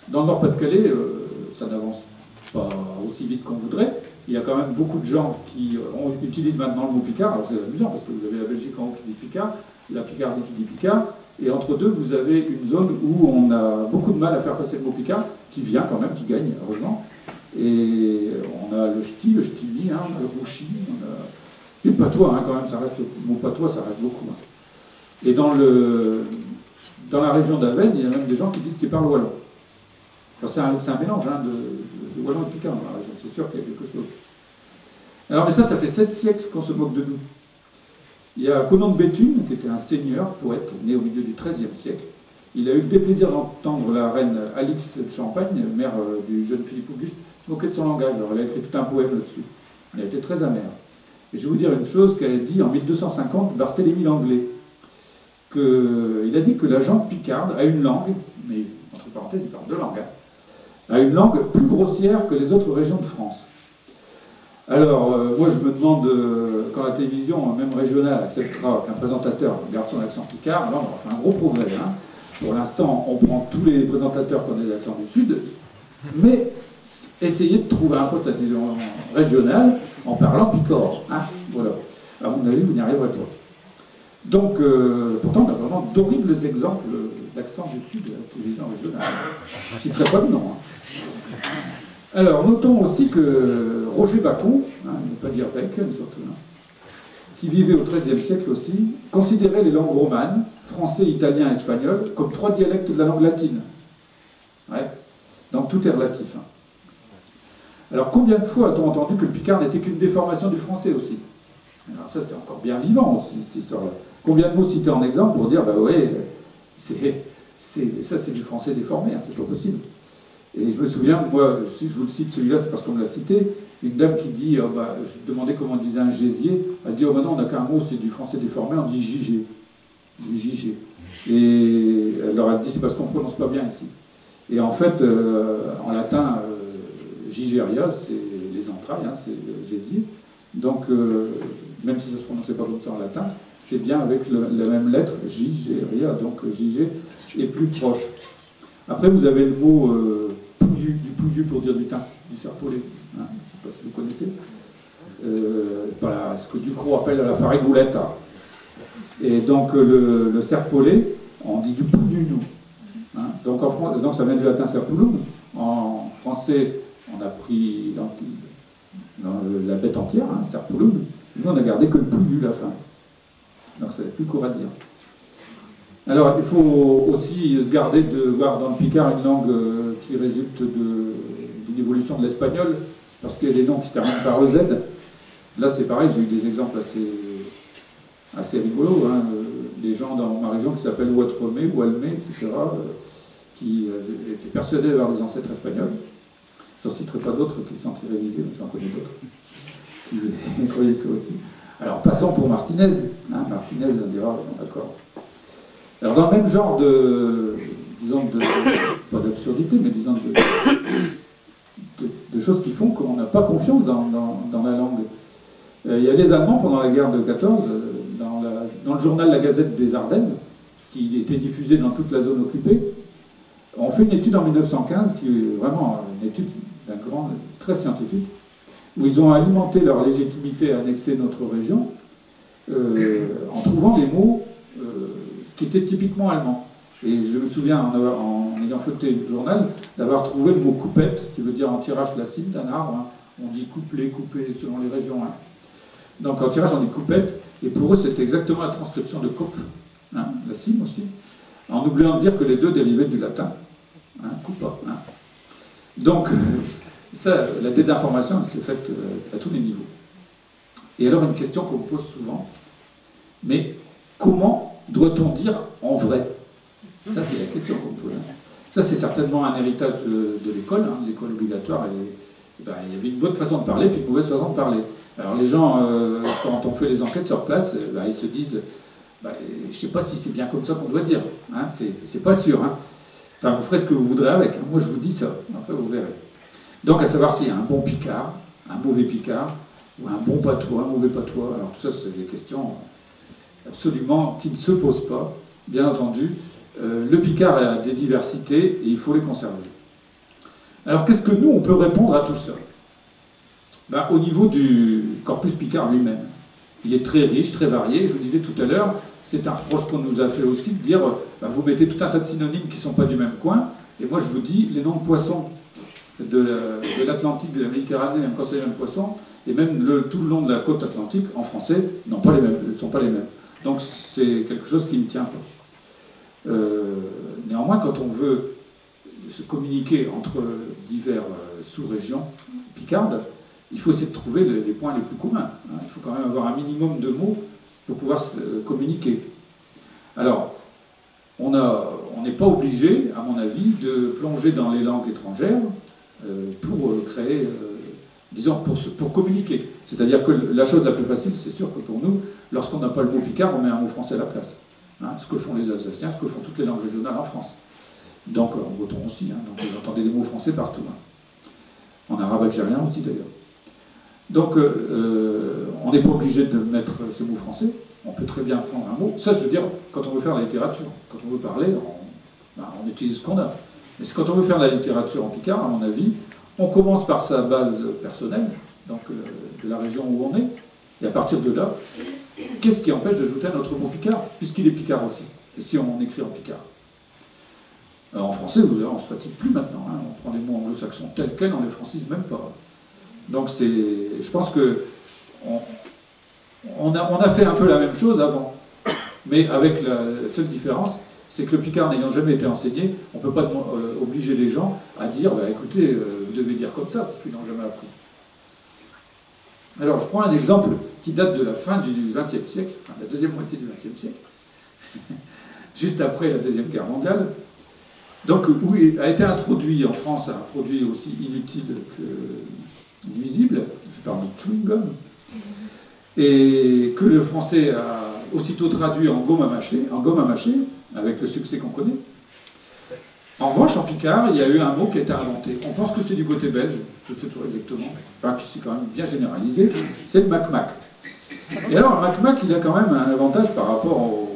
Dans le Nord-Pas-de-Calais, ça n'avance pas aussi vite qu'on voudrait. Il y a quand même beaucoup de gens qui utilisent maintenant le mot picard. Alors c'est amusant, parce que vous avez la Belgique en haut qui dit picard, la Picardie qui dit Picard, et entre deux, vous avez une zone où on a beaucoup de mal à faire passer le mot Picard, qui vient quand même, qui gagne, heureusement. Et on a le ch'ti, le ch'timi, hein, on a le rouchi, on a... Et le patois, hein, quand même, ça reste, le mot patois, ça reste beaucoup. Hein. Et dans la région d'Avesnes, il y a même des gens qui disent qu'ils parlent wallon. Enfin, c'est un mélange hein, de wallon et de picard dans la région, c'est sûr qu'il y a quelque chose. Alors, mais ça fait 7 siècles qu'on se moque de nous. Il y a Conon de Béthune, qui était un seigneur, poète, né au milieu du XIIIe siècle. Il a eu le déplaisir d'entendre la reine Alix de Champagne, mère du jeune Philippe Auguste, se moquer de son langage. Alors, il a écrit tout un poème là-dessus. Il a été très amer. Et je vais vous dire une chose qu'avait dit en 1250 Barthélemy l'Anglais. Il a dit que la gente picarde a une langue, mais entre parenthèses, il parle de langue, hein, a une langue plus grossière que les autres régions de France. Alors, moi je me demande, quand la télévision, même régionale, acceptera qu'un présentateur garde son accent picard, alors on aura fait un gros progrès. Hein. Pour l'instant, on prend tous les présentateurs qui ont des accents du Sud, mais essayez de trouver un poste à la télévision régionale en parlant picard. Hein. Voilà. À mon avis, vous n'y arriverez pas. Donc, pourtant, on a vraiment d'horribles exemples d'accent du Sud de la télévision régionale. Je ne citerai pas de nom. Hein. Alors, notons aussi que Roger Bacon, hein, ne pas dire Bacon surtout, hein, qui vivait au XIIIe siècle aussi, considérait les langues romanes, français, italien, espagnol, comme 3 dialectes de la langue latine. Ouais. Donc tout est relatif. Hein. Alors, combien de fois a-t-on entendu que le picard n'était qu'une déformation du français aussi? Alors ça, c'est encore bien vivant aussi, cette histoire-là. Combien de mots cités en exemple pour dire, bah ouais, ça c'est du français déformé, hein, c'est pas possible. Et je me souviens, moi, si je vous le cite celui-là, c'est parce qu'on me l'a cité, une dame qui dit, je demandais comment on disait un gésier, elle dit, oh maintenant on n'a qu'un mot, c'est du français déformé, on dit gigé. Du gigé. Et alors elle dit, c'est parce qu'on ne prononce pas bien ici. Et en fait, en latin, gigeria, c'est les entrailles, hein, c'est le gésier. Donc, même si ça ne se prononçait pas comme ça en latin, c'est bien avec la même lettre, gigeria, donc gigé est plus proche. Après, vous avez le mot pouillu, du pouillu pour dire du thym, du serpolet. Hein, je ne sais pas si vous connaissez. Ce que Ducrot appelle la farigouletta. Et donc, le serpolet, on dit du pouillu, nous. Hein, donc, donc, ça vient du latin serpulum. En français, on a pris dans la bête entière, hein, serpulum. Nous, on a gardé que le pouillu, la fin. Donc, ça n'est plus court à dire. Alors, il faut aussi se garder de voir dans le picard une langue qui résulte d'une évolution de l'espagnol, parce qu'il y a des noms qui se terminent par EZ. Là, c'est pareil, j'ai eu des exemples assez rigolos. Hein. Des gens dans ma région qui s'appellent Ouattremé, Oualmé, etc., qui étaient persuadés d'avoir des ancêtres espagnols. J'en citerai pas d'autres qui se sentiraient visés, mais j'en connais d'autres qui croyaient ça aussi. Alors, passons pour Martinez. Hein, Martinez, on dira, d'accord. Alors, dans le même genre disons, pas d'absurdité, mais disons de choses qui font qu'on n'a pas confiance dans la langue. Il y a les Allemands, pendant la guerre de 14, dans le journal La Gazette des Ardennes, qui était diffusé dans toute la zone occupée, ont fait une étude en 1915, qui est vraiment une étude très scientifique, où ils ont alimenté leur légitimité à annexer notre région en trouvant des mots qui étaient typiquement allemands. Et je me souviens, en ayant feuilleté le journal, d'avoir trouvé le mot coupette, qui veut dire en tirage la cime d'un arbre. Hein. On dit couplet, coupé, selon les régions. Hein. Donc en tirage, on dit coupette, et pour eux, c'est exactement la transcription de Kopf, hein, la cime aussi, en oubliant de dire que les deux dérivaient du latin, hein, coupa. Hein. Donc, ça, la désinformation, elle s'est faite à tous les niveaux. Et alors, une question qu'on me pose souvent, mais comment doit-on dire en vrai? Ça, c'est la question qu'on me pose. Ça, c'est certainement un héritage de l'école, hein, l'école obligatoire. Et ben, il y avait une bonne façon de parler, puis une mauvaise façon de parler. Alors, les gens, quand on fait les enquêtes sur place, ben, ils se disent, ben, je ne sais pas si c'est bien comme ça qu'on doit dire. Hein, c'est pas sûr. Hein. Enfin, vous ferez ce que vous voudrez avec. Hein. Moi, je vous dis ça. Après, vous verrez. Donc, à savoir s'il y a un bon picard, un mauvais picard, ou un bon patois, un mauvais patois. Alors, tout ça, c'est des questions absolument qui ne se posent pas, bien entendu. Le picard a des diversités et il faut les conserver. Alors, qu'est-ce que nous, on peut répondre à tout ça? Ben, au niveau du corpus picard lui-même. Il est très riche, très varié. Je vous disais tout à l'heure, c'est un reproche qu'on nous a fait aussi de dire bah, vous mettez tout un tas de synonymes qui ne sont pas du même coin. Et moi, je vous dis, les noms de poissons de l'Atlantique, de la Méditerranée, même quand c'est les mêmes poissons, et même tout le long de la côte atlantique, en français, ne sont pas les mêmes. Donc c'est quelque chose qui ne tient pas. Néanmoins, quand on veut se communiquer entre divers sous-régions picardes, il faut essayer de trouver les points les plus communs. Hein. Il faut quand même avoir un minimum de mots pour pouvoir se communiquer. Alors, on n'est pas obligé, à mon avis, de plonger dans les langues étrangères pour créer, disons, pour communiquer. C'est-à-dire que la chose la plus facile, c'est sûr que pour nous, lorsqu'on n'a pas le mot picard, on met un mot français à la place. Hein, ce que font les Alsaciens, ce que font toutes les langues régionales en France. Donc, en breton aussi, hein, donc vous entendez des mots français partout. Hein. En arabe algérien aussi, d'ailleurs. Donc, on n'est pas obligé de mettre ces mots français. On peut très bien prendre un mot. Ça, je veux dire, quand on veut faire la littérature, quand on veut parler, on utilise ce qu'on a. Mais quand on veut faire la littérature en picard, à mon avis, on commence par sa base personnelle, donc de la région où on est, et à partir de là, qu'est-ce qui empêche d'ajouter un autre mot picard, puisqu'il est picard aussi, et si on écrit en picard. Alors, en français, vous verrez, on ne se fatigue plus maintenant. Hein. On prend des mots anglo-saxons tels quels, on ne les francise même pas. Donc je pense que on a fait un peu la même chose avant, mais avec la seule différence, c'est que le picard n'ayant jamais été enseigné, on ne peut pas obliger les gens à dire bah, écoutez, vous devez dire comme ça, parce qu'ils n'ont jamais appris. Alors, je prends un exemple qui date de la fin du XXe siècle, enfin de la deuxième moitié du XXe siècle, juste après la Deuxième Guerre mondiale, donc où a été introduit en France un produit aussi inutile que nuisible, je parle de chewing gum, et que le français a aussitôt traduit en gomme à mâcher, avec le succès qu'on connaît. En revanche, en picard, il y a eu un mot qui a été inventé. On pense que c'est du côté belge, je ne sais pas exactement, enfin qui c'est quand même bien généralisé, c'est le mac-mac. Et alors, le mac-mac, il a quand même un avantage par rapport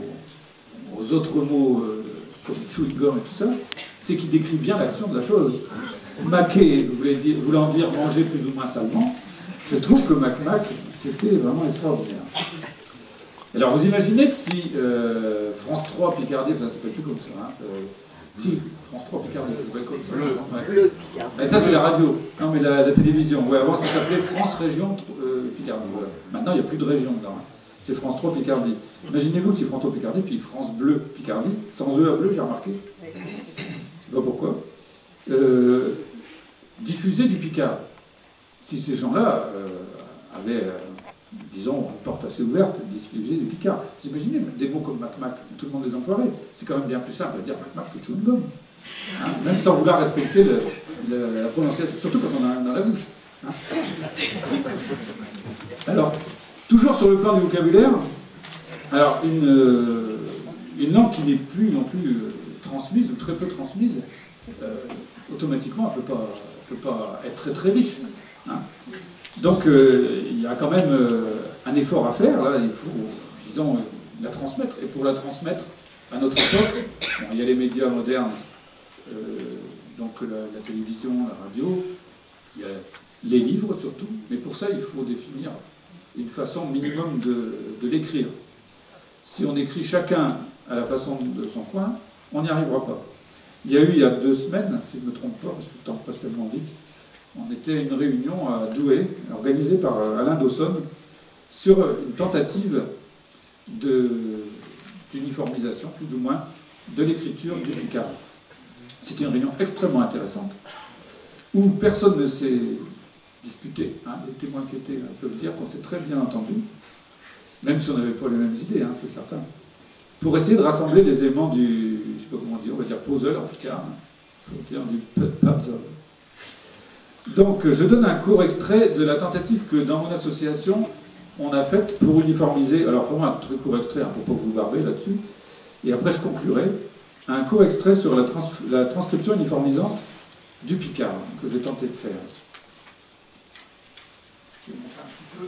aux autres mots comme chewing gum et tout ça, c'est qu'il décrit bien l'action de la chose. Maquer, voulant dire manger plus ou moins salement, je trouve que mac-mac, c'était vraiment extraordinaire. Alors vous imaginez si France 3 Picardie, enfin ça s'appelle plus comme ça, hein, si France 3 Picardie, ça s'appelle comme ça. Le Picardie. Et ça c'est la radio, non mais la télévision. Ouais, avant ça s'appelait France Région Picardie. Voilà. Maintenant il n'y a plus de région dedans. Hein. C'est France 3 Picardie. Imaginez-vous que c'est France 3 Picardie, puis France Bleu Picardie, sans E à bleu, j'ai remarqué. Je ne sais pas pourquoi. Diffuser du picard. Si ces gens-là avaient, disons, une porte assez ouverte, diffuser du picard. Vous imaginez, des mots comme mac-mac, tout le monde les emploierait. C'est quand même bien plus simple à dire mac-mac que chewing gum. Hein, même sans vouloir respecter la prononciation, surtout quand on a dans la bouche. Hein. Alors, toujours sur le plan du vocabulaire, alors une langue qui n'est plus non plus transmise, ou très peu transmise, automatiquement, elle ne peut pas être très très riche. Hein. Donc il y a quand même un effort à faire, là, il faut, disons, la transmettre. Et pour la transmettre à notre époque, bon, il y a les médias modernes, donc la télévision, la radio, il y a les livres surtout, mais pour ça il faut définir une façon minimum de l'écrire. Si on écrit chacun à la façon de son coin, on n'y arrivera pas. Il y a eu, il y a 2 semaines, si je ne me trompe pas, parce que le temps passe tellement vite, on était à une réunion à Douai, organisée par Alain Dawson, sur une tentative d'uniformisation, plus ou moins, de l'écriture du picard. C'était une réunion extrêmement intéressante, où personne ne s'est disputé. Hein. Les témoins qui étaient peuvent dire qu'on s'est très bien entendu, même si on n'avait pas les mêmes idées, hein, c'est certain, pour essayer de rassembler les éléments du, je ne sais pas comment dire, on va dire puzzle en picard, hein, pour dire du puzzle. Donc je donne un court extrait de la tentative que dans mon association on a faite pour uniformiser, alors vraiment un très court extrait hein, pour ne pas vous barber là-dessus, et après je conclurai, un court extrait sur la transcription uniformisante du picard que j'ai tenté de faire. Je vais montrer un petit peu.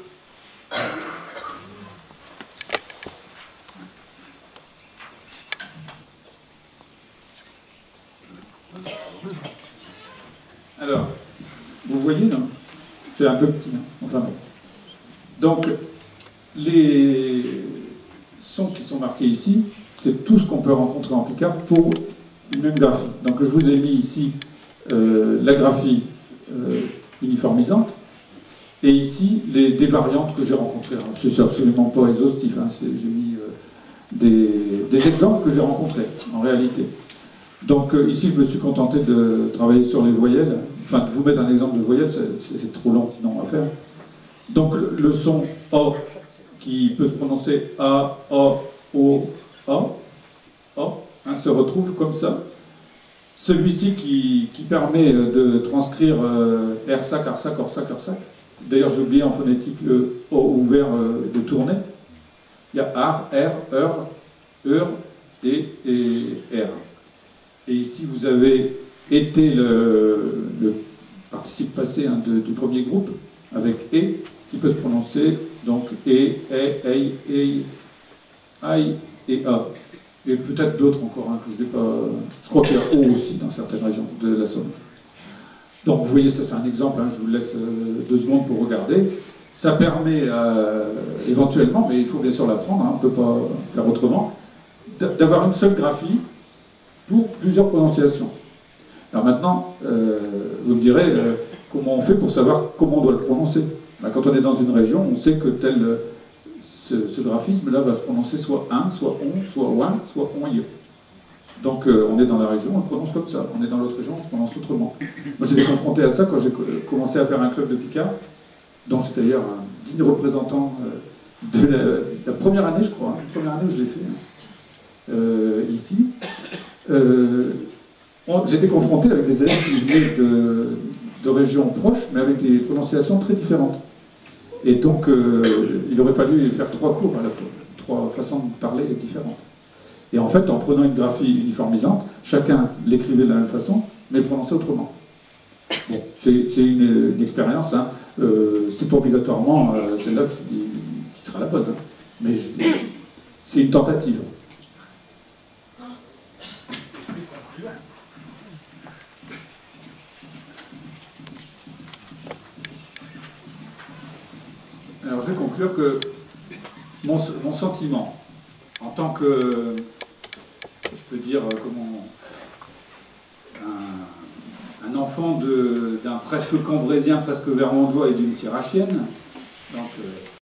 Alors, vous voyez, non? C'est un peu petit, hein, enfin bon. Donc, les sons qui sont marqués ici, c'est tout ce qu'on peut rencontrer en Picard pour une même graphie. Donc je vous ai mis ici la graphie uniformisante, et ici des variantes que j'ai rencontrées. C'est absolument pas exhaustif, hein, j'ai mis des exemples que j'ai rencontrés en réalité. Donc ici je me suis contenté de travailler sur les voyelles, enfin de vous mettre un exemple de voyelle, c'est trop long sinon à faire. Donc le son O qui peut se prononcer A, O, O, A, O, hein, se retrouve comme ça. Celui-ci qui permet de transcrire R-sac, R-sac, R-sac, R-sac. D'ailleurs, j'ai oublié en phonétique le O ouvert de tourner. Il y a AR, R, et R. Et ici, vous avez été le participe passé hein, du premier groupe, avec E, qui peut se prononcer, donc E, I et A. Et peut-être d'autres encore, hein, que je n'ai pas... Je crois qu'il y a O aussi dans certaines régions de la Somme. Donc vous voyez, ça c'est un exemple, hein, je vous laisse 2 secondes pour regarder. Ça permet éventuellement, mais il faut bien sûr l'apprendre, hein, on ne peut pas faire autrement, d'avoir une seule graphie pour plusieurs prononciations. Alors maintenant, vous me direz, comment on fait pour savoir comment on doit le prononcer? Ben, quand on est dans une région, on sait que ce graphisme-là va se prononcer soit un, soit on, soit ouin, soit onye. Donc on est dans la région, on le prononce comme ça. On est dans l'autre région, on le prononce autrement. Moi j'étais confronté à ça quand j'ai commencé à faire un club de Picard, dont j'étais d'ailleurs un digne représentant de la première année, je crois. La première année où je l'ai fait, ici. J'étais confronté avec des élèves qui venaient de régions proches, mais avec des prononciations très différentes. Et donc, il aurait fallu faire 3 cours à la fois, 3 façons de parler différentes. Et en fait, en prenant une graphie uniformisante, chacun l'écrivait de la même façon, mais le prononçait autrement. Bon, c'est une expérience, hein. C'est pas obligatoirement celle-là qui sera la bonne, hein. Mais c'est une tentative. Alors je vais conclure que mon sentiment, en tant que, je peux dire, comment, un enfant d'un presque cambrésien, presque vermandois et d'une tirachienne, donc